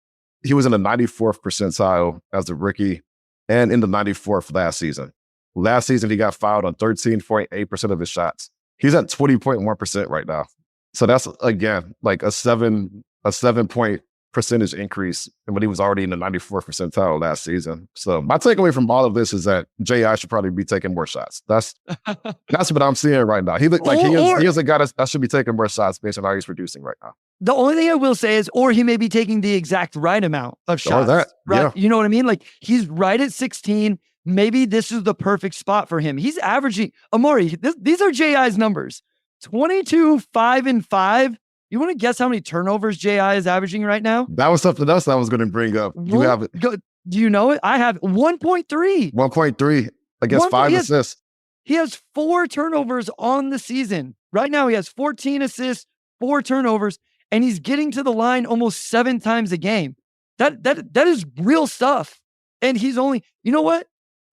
He was in the 94th percentile as a rookie and in the 94th last season. Last season, he got fouled on 13.8% of his shots. He's at 20.1% right now. So that's, again, like a 7-point percentage increase when he was already in the 94th percentile last season. So my takeaway from all of this is that J.I. should probably be taking more shots. That's what I'm seeing right now. He looks like he is a guy that should be taking more shots based on how he's producing right now. The only thing I will say is, or he may be taking the exact right amount of shots. Right? Yeah. You know what I mean? Like, he's right at 16. Maybe this is the perfect spot for him. He's averaging, Omari, these are J.I.'s numbers. 22, 5, and 5. You want to guess how many turnovers J.I. is averaging right now? That was something else I was going to bring up. You have it. Do you know it? I have 1.3. 1.3 against 5 assists. He has 4 turnovers on the season. Right now, he has 14 assists, 4 turnovers, and he's getting to the line almost 7 times a game. That is real stuff. And he's only, you know what?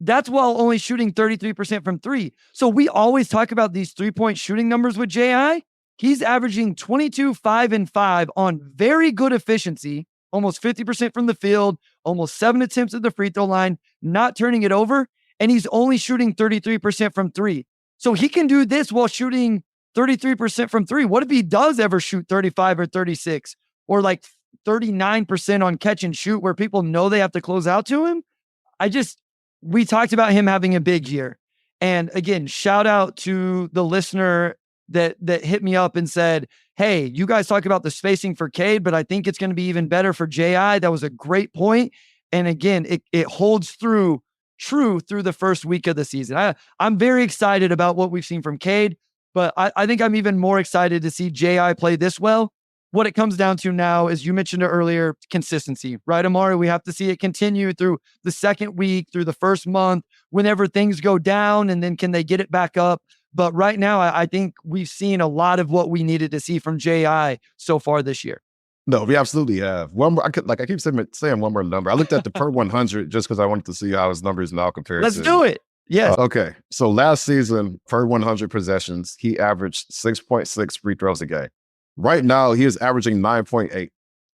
That's while only shooting 33% from 3. So we always talk about these 3-point shooting numbers with J.I. He's averaging 22, 5, and 5 on very good efficiency, almost 50% from the field, almost 7 attempts at the free throw line, not turning it over, and he's only shooting 33% from 3. So he can do this while shooting 33% from 3. What if he does ever shoot 35 or 36 or like 39% on catch and shoot where people know they have to close out to him? We talked about him having a big year. And again, shout out to the listener that hit me up and said, hey, you guys talk about the spacing for Cade, but I think it's going to be even better for J.I. That was a great point. And again, it holds true through the first week of the season. I'm very excited about what we've seen from Cade, but I think I'm even more excited to see J.I. play this well. What it comes down to now, as you mentioned earlier, consistency, right, Omari? We have to see it continue through the second week, through the first month, whenever things go down, and then can they get it back up? But right now, I think we've seen a lot of what we needed to see from J.I. so far this year. No, we absolutely have. One more, I keep saying one more number. I looked at the per 100 just because I wanted to see how his numbers now compare. Let's do it. Yes. Okay. So last season, per 100 possessions, he averaged 6.6 free throws a game. Right now, he is averaging 9.8.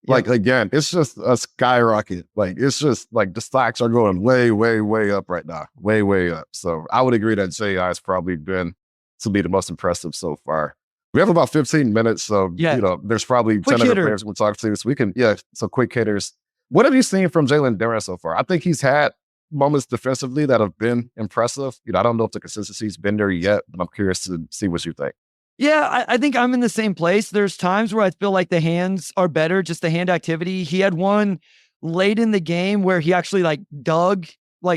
Like, again, it's just a skyrocket. Like, it's just like the stocks are going way, way, way up right now. Way, way up. So I would agree that J.I. has probably been to be the most impressive so far. We have about 15 minutes. So, there's probably 10 other players we'll talk to. So we can, so quick hitters. What have you seen from Jalen Duren so far? I think he's had moments defensively that have been impressive. I don't know if the consistency's been there yet, but I'm curious to see what you think. Yeah, I think I'm in the same place. There's times where I feel like the hands are better, just the hand activity. He had one late in the game where he actually dug,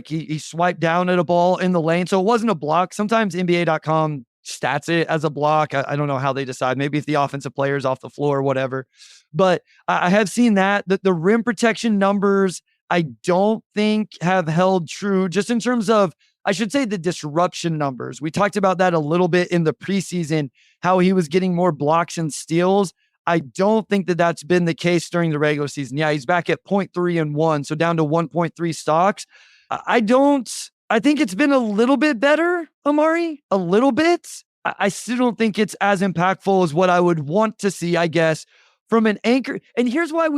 he swiped down at a ball in the lane. So it wasn't a block. Sometimes NBA.com stats it as a block. I don't know how they decide. Maybe if the offensive player's off the floor or whatever. But I have seen that the rim protection numbers, I don't think have held true just in terms of, I should say, the disruption numbers. We talked about that a little bit in the preseason, how he was getting more blocks and steals. I don't think that that's been the case during the regular season. Yeah, he's back at 0.3 and 1, so down to 1.3 stocks. I think it's been a little bit better, Omari, a little bit. I still don't think it's as impactful as what I would want to see, I guess, from an anchor. And here's why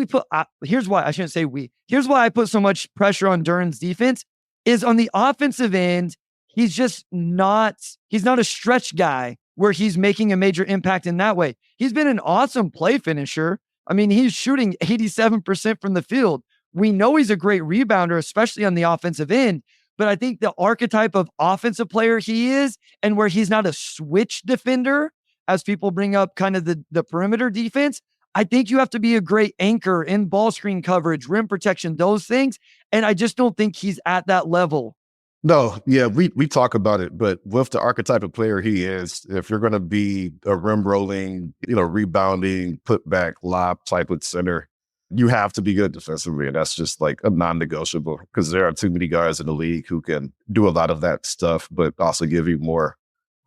here's why I put so much pressure on Duren's defense is on the offensive end. he's not a stretch guy where he's making a major impact in that way. He's been an awesome play finisher. I mean, he's shooting 87% from the field. We know he's a great rebounder, especially on the offensive end. But I think the archetype of offensive player he is, and where he's not a switch defender, as people bring up kind of the perimeter defense, I think you have to be a great anchor in ball screen coverage, rim protection, those things. And I just don't think he's at that level. No, yeah, we talk about it, but with the archetype of player he is, if you're going to be a rim rolling, rebounding, put back, lob type of center, you have to be good defensively. And that's just like a non-negotiable, because there are too many guys in the league who can do a lot of that stuff, but also give you more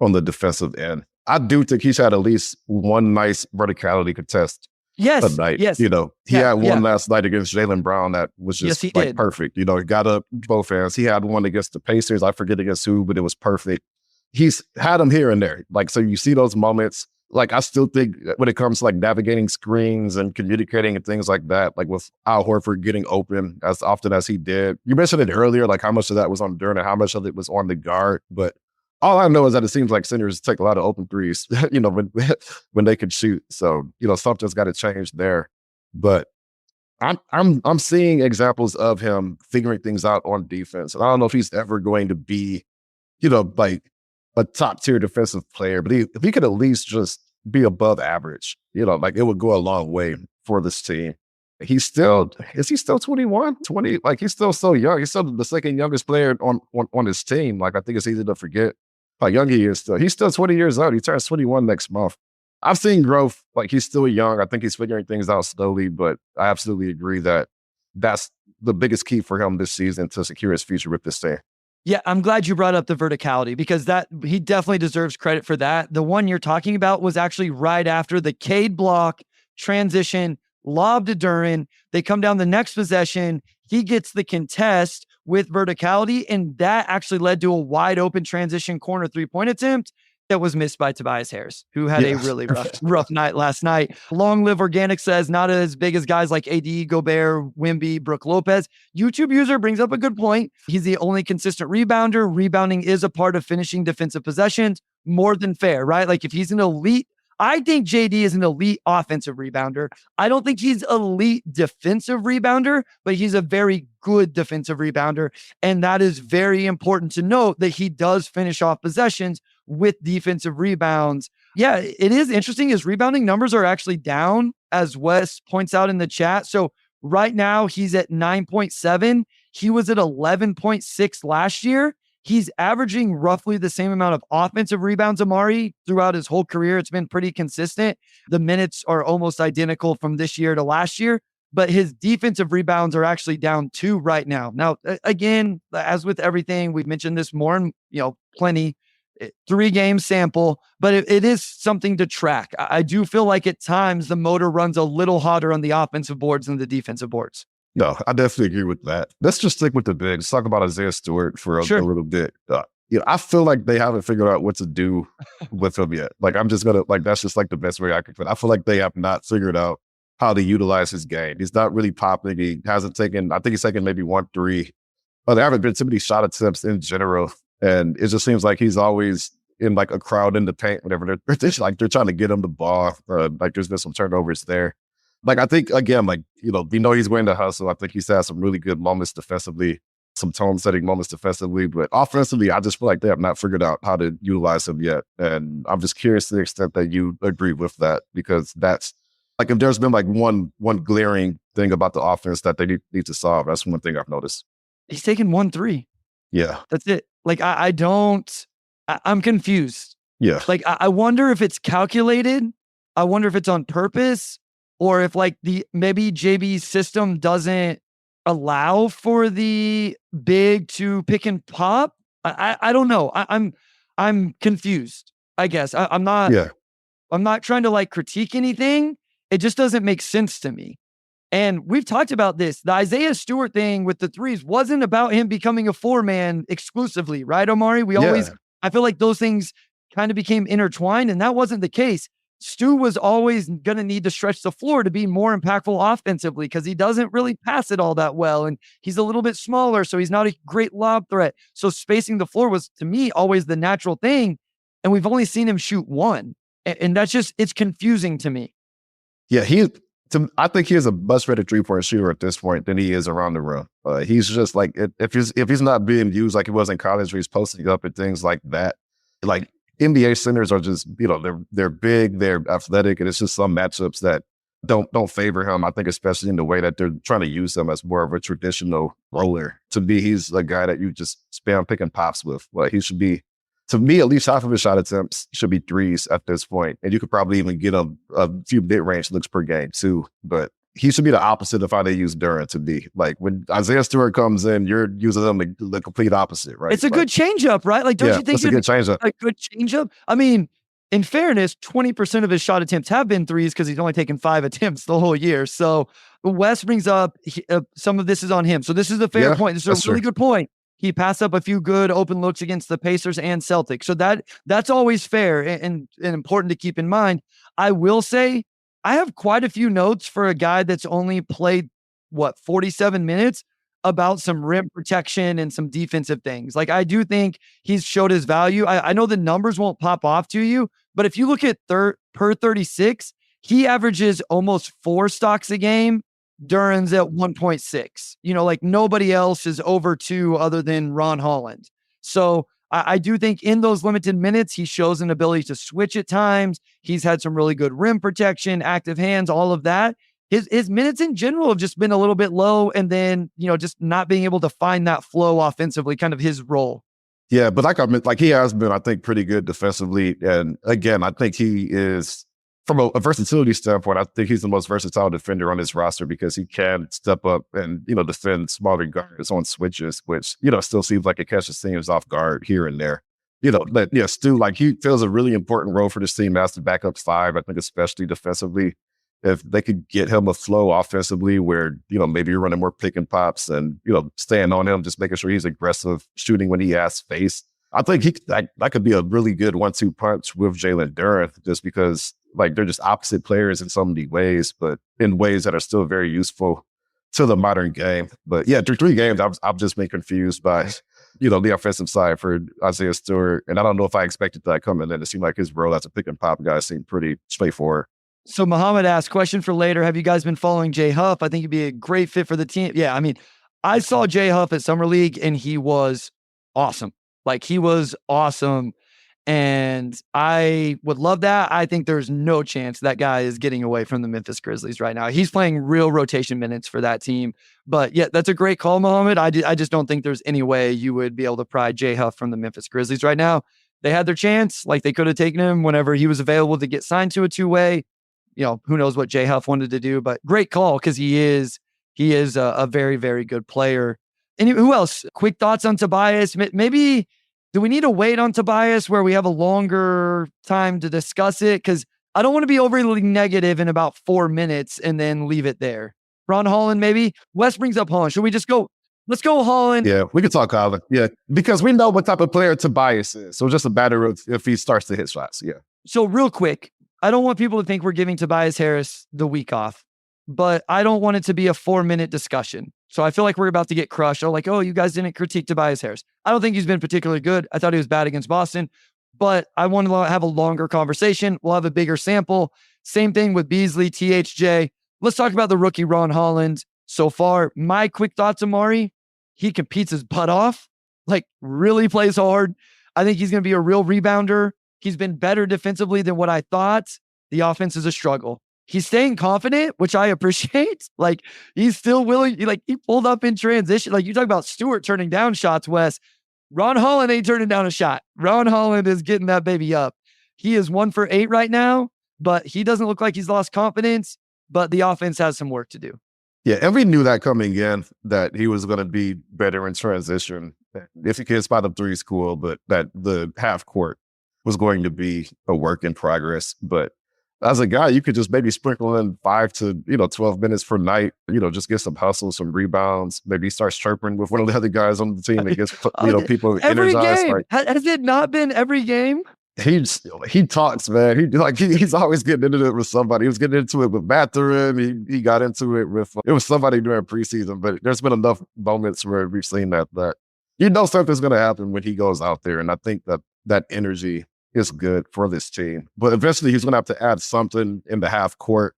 on the defensive end. I do think he's had at least one nice verticality contest. Yes. A night. Yes. He had one last night against Jaylen Brown that was just perfect. He got up both hands. He had one against the Pacers. I forget against who, but it was perfect. He's had them here and there. So you see those moments. I still think when it comes to navigating screens and communicating and things like that, with Al Horford getting open as often as he did. You mentioned it earlier, how much of that was on Duren and how much of it was on the guard. But all I know is that it seems like centers take a lot of open threes, when they can shoot. So, something's got to change there. But I'm seeing examples of him figuring things out on defense. And I don't know if he's ever going to be, a top tier defensive player, but if he could at least just be above average, it would go a long way for this team. Is he still 21, 20? He's still so young. He's still the second youngest player on his team. I think it's easy to forget how young he is still. He's still 20 years old. He turns 21 next month. I've seen growth. He's still young. I think he's figuring things out slowly, but I absolutely agree that that's the biggest key for him this season to secure his future with this team. Yeah, I'm glad you brought up the verticality, because he definitely deserves credit for that. The one you're talking about was actually right after the Cade block, transition, lob to Duren. They come down the next possession. He gets the contest with verticality, and that actually led to a wide open transition corner 3-point attempt that was missed by Tobias Harris, who had a really rough night last night. Long Live Organic says, not as big as guys like AD, Gobert, Wemby, Brook Lopez. YouTube user brings up a good point. He's the only consistent rebounder. Rebounding is a part of finishing defensive possessions. More than fair, right? If he's an elite, I think JD is an elite offensive rebounder. I don't think he's elite defensive rebounder, but he's a very good defensive rebounder. And that is very important to note, that he does finish off possessions with defensive rebounds. Yeah, it is interesting. His rebounding numbers are actually down, as Wes points out in the chat. So right now he's at 9.7. He was at 11.6 last year. He's averaging roughly the same amount of offensive rebounds, Omari, throughout his whole career. It's been pretty consistent. The minutes are almost identical from this year to last year, but his defensive rebounds are actually down 2 right now. Now, again, as with everything, we've mentioned this more and plenty, 3-game sample, but it is something to track. I do feel like at times the motor runs a little hotter on the offensive boards than the defensive boards. No, I definitely agree with that. Let's just stick with the bigs. Let's talk about Isaiah Stewart for a little bit. I feel like they haven't figured out what to do with him yet. I'm just going to, that's just the best way I can put it. I feel like they have not figured out how to utilize his game. He's not really popping. He hasn't taken, I think he's taken maybe 1 3. There haven't been too many shot attempts in general. And it just seems like he's always in a crowd in the paint, whatever. They're trying to get him the ball. There's been some turnovers there. I think, again, we know he's going to hustle. I think he's had some really good moments defensively, some tone-setting moments defensively. But offensively, I just feel like they have not figured out how to utilize him yet. And I'm just curious to the extent that you agree with that, because that's, if there's been one glaring thing about the offense that they need to solve, that's one thing I've noticed. He's taken 1 3. Yeah. That's it. I'm confused. Yeah. I wonder if it's calculated. I wonder if it's on purpose, or if maybe JB's system doesn't allow for the big to pick and pop. I don't know. I'm confused, I guess. I'm not trying to critique anything. It just doesn't make sense to me. And we've talked about this. The Isaiah Stewart thing with the threes wasn't about him becoming a 4-man exclusively, right, Omari? I feel like those things kind of became intertwined, and that wasn't the case. Stu was always going to need to stretch the floor to be more impactful offensively because he doesn't really pass it all that well. And he's a little bit smaller, so he's not a great lob threat. So spacing the floor was, to me, always the natural thing. And we've only seen him shoot one. And that's just, it's confusing to me. Yeah, I think he is a much better 3-point shooter at this point than he is around the rim. He's just like, if he's not being used like he was in college, where he's posting up and things like that, like NBA centers are just, they're big, they're athletic, and it's just some matchups that don't favor him. I think especially in the way that they're trying to use him as more of a traditional roller. To me, he's a guy that you just spam pick and pops with. Like he should be, to me, at least half of his shot attempts should be threes at this point. And you could probably even get him a few mid-range looks per game too. But he should be the opposite of how they use Duren to be. Like when Isaiah Stewart comes in, you're using them the complete opposite, right? It's a good changeup, right? Like, don't you think it's a good changeup? A good changeup? I mean, in fairness, 20% of his shot attempts have been threes because he's only taken 5 attempts the whole year. So Wes brings up some of this is on him. So this is a fair point. This is a really good point. He passed up a few good open looks against the Pacers and Celtics. So that's always fair and important to keep in mind. I will say I have quite a few notes for a guy that's only played, 47 minutes about some rim protection and some defensive things. Like I do think he's showed his value. I know the numbers won't pop off to you, but if you look at per 36, he averages almost 4 stocks a game. Duren's at 1.6. Like nobody else is over 2 other than Ron Holland. So I do think in those limited minutes, he shows an ability to switch at times. He's had some really good rim protection, active hands, all of that. His minutes in general have just been a little bit low, and then, just not being able to find that flow offensively, kind of his role. Yeah, but like he has been, I think, pretty good defensively. And again, I think he is, from a versatility standpoint, I think he's the most versatile defender on this roster because he can step up and, defend smaller guards on switches, which, still seems like it catches teams off guard here and there. Stu, like he fills a really important role for this team as the backup 5, I think, especially defensively. If they could get him a flow offensively where, maybe you're running more pick and pops and, staying on him, just making sure he's aggressive, shooting when he has space. I think that could be a really good 1-2 punch with Jalen Duren, just because like they're just opposite players in so many ways, but in ways that are still very useful to the modern game. But yeah, through 3 games, I've just been confused by, the offensive side for Isaiah Stewart. And I don't know if I expected that coming in. It seemed like his role as a pick and pop guy seemed pretty straightforward. So Muhammad asked, question for later. Have you guys been following Jay Huff? I think he'd be a great fit for the team. Yeah, I mean, I saw Jay Huff at Summer League and he was awesome. Like he was awesome. And I would love that. I think there's no chance that guy is getting away from the Memphis Grizzlies right now. He's playing real rotation minutes for that team. But yeah, that's a great call, Muhammad. I just don't think there's any way you would be able to pry Jay Huff from the Memphis Grizzlies right now. They had their chance. Like they could have taken him whenever he was available to get signed to a 2-way. Who knows what Jay Huff wanted to do, but great call because he is a very, very good player. And who else? Quick thoughts on Tobias? Maybe, do we need to wait on Tobias where we have a longer time to discuss it? Because I don't want to be overly negative in about 4 minutes and then leave it there. Ron Holland, maybe? Wes brings up Holland. Should we just go? Let's go Holland. Yeah, we can talk Holland. Yeah, because we know what type of player Tobias is. So it's just a matter of if he starts to hit shots. Yeah. So real quick, I don't want people to think we're giving Tobias Harris the week off, but I don't want it to be a 4-minute discussion. So I feel like we're about to get crushed. Oh, you guys didn't critique Tobias Harris. I don't think he's been particularly good. I thought he was bad against Boston, but I want to have a longer conversation. We'll have a bigger sample. Same thing with Beasley, THJ. Let's talk about the rookie Ron Holland. So far, my quick thoughts, Omari, he competes his butt off, like really plays hard. I think he's going to be a real rebounder. He's been better defensively than what I thought. The offense is a struggle. He's staying confident, which I appreciate. Like he's still willing. He pulled up in transition. Like you talk about Stewart turning down shots, Wes. Ron Holland ain't turning down a shot. Ron Holland is getting that baby up. He is 1 for 8 right now, but he doesn't look like he's lost confidence, but the offense has some work to do. Yeah, and we knew that coming in, that he was going to be better in transition. If he can spot up threes, cool, but that the half court was going to be a work in progress. But as a guy, you could just maybe sprinkle in 5 to 12 minutes per night, just get some hustle, some rebounds, maybe start chirping with one of the other guys on the team that gets people every energized. Game. Right? Has it not been every game? he talks, man. He's always getting into it with somebody. He was getting into it with Mathurin. He got into it with it was somebody during preseason. But there's been enough moments where we've seen that something's going to happen when he goes out there, and I think that energy is good for this team. But eventually, he's going to have to add something in the half court,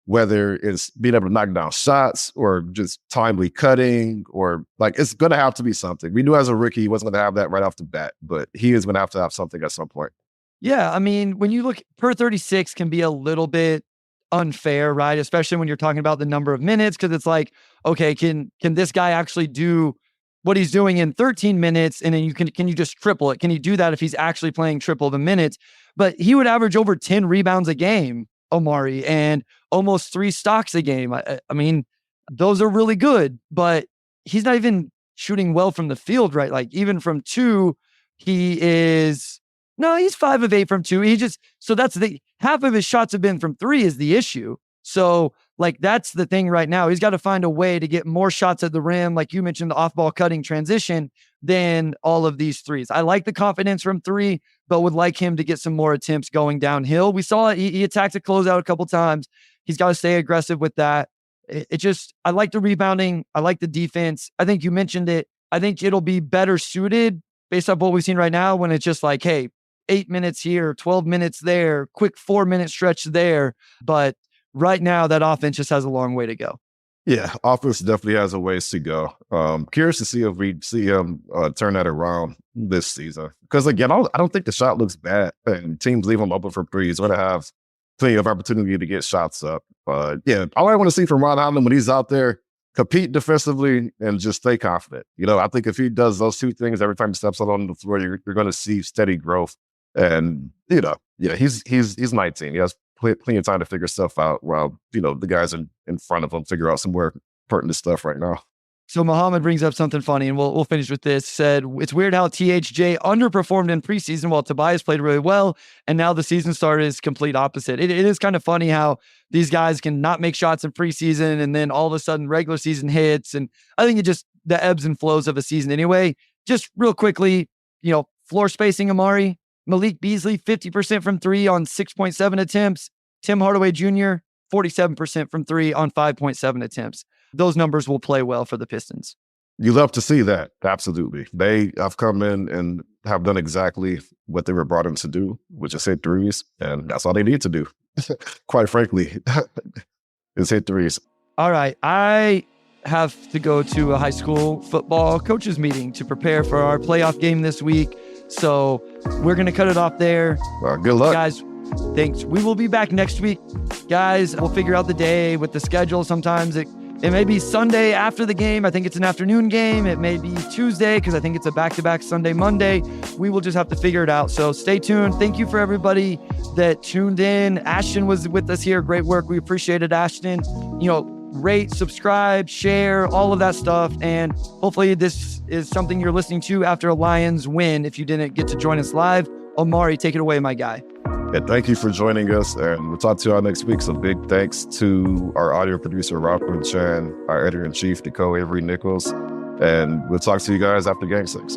whether it's being able to knock down shots or just timely cutting, or it's going to have to be something. We knew as a rookie he wasn't going to have that right off the bat, but he is going to have something at some point. Yeah, I mean, when you look, per 36 can be a little bit unfair, right? Especially when you're talking about the number of minutes, because it's like, okay, can this guy actually do what he's doing in 13 minutes? And then can you just triple it? Can he do that if he's actually playing triple the minutes? But he would average over 10 rebounds a game, Omari, and almost 3 stocks a game. I mean, those are really good, but he's not even shooting well from the field, right? Like even from 2, he's 5 of 8 from 2. So that's half of his shots have been from 3 is the issue. So that's the thing right now. He's got to find a way to get more shots at the rim. Like you mentioned, the off-ball cutting transition than all of these threes. I like the confidence from 3, but would like him to get some more attempts going downhill. We saw he attacked a closeout a couple times. He's got to stay aggressive with that. I like the rebounding. I like the defense. I think you mentioned it. I think it'll be better suited based on what we've seen right now when it's just like, hey, 8 minutes here, 12 minutes there, quick 4-minute stretch there. But right now, that offense just has a long way to go. Yeah, offense definitely has a ways to go. Curious to see if we see him turn that around this season. Because again, I don't think the shot looks bad, and teams leave him open for 3. He's going to have plenty of opportunity to get shots up. Yeah, all I want to see from Ron Holland when he's out there, compete defensively and just stay confident. I think if he does those 2 things every time he steps out on the floor, you're going to see steady growth. And he's 19. He has plenty of time to figure stuff out while the guys in front of him figure out some more pertinent stuff right now. So Muhammad brings up something funny, and we'll finish with this. Said, it's weird how THJ underperformed in preseason while Tobias played really well, and now the season start is complete opposite. It is kind of funny how these guys can not make shots in preseason, and then all of a sudden regular season hits. And I think it just the ebbs and flows of a season anyway. Just real quickly, floor spacing, Omari. Malik Beasley, 50% from 3 on 6.7 attempts. Tim Hardaway Jr., 47% from 3 on 5.7 attempts. Those numbers will play well for the Pistons. You love to see that. Absolutely. They have come in and have done exactly what they were brought in to do, which is hit threes. And that's all they need to do. Quite frankly, is hit threes. All right. I have to go to a high school football coaches meeting to prepare for our playoff game this week. So we're going to cut it off there. Good luck. Guys, thanks. We will be back next week. Guys, we'll figure out the day with the schedule. Sometimes it may be Sunday after the game. I think it's an afternoon game. It may be Tuesday because I think it's a back-to-back Sunday, Monday. We will just have to figure it out. So stay tuned. Thank you for everybody that tuned in. Ashton was with us here. Great work. We appreciate it, Ashton. Rate, subscribe, share, all of that stuff. And hopefully this is something you're listening to after a Lions win. If you didn't get to join us live, Omari, take it away, my guy. Yeah, thank you for joining us, and we'll talk to y'all next week. So big thanks to our audio producer, Robert Chan, our editor-in-chief, Nicole Avery Nichols, and we'll talk to you guys after Game 6.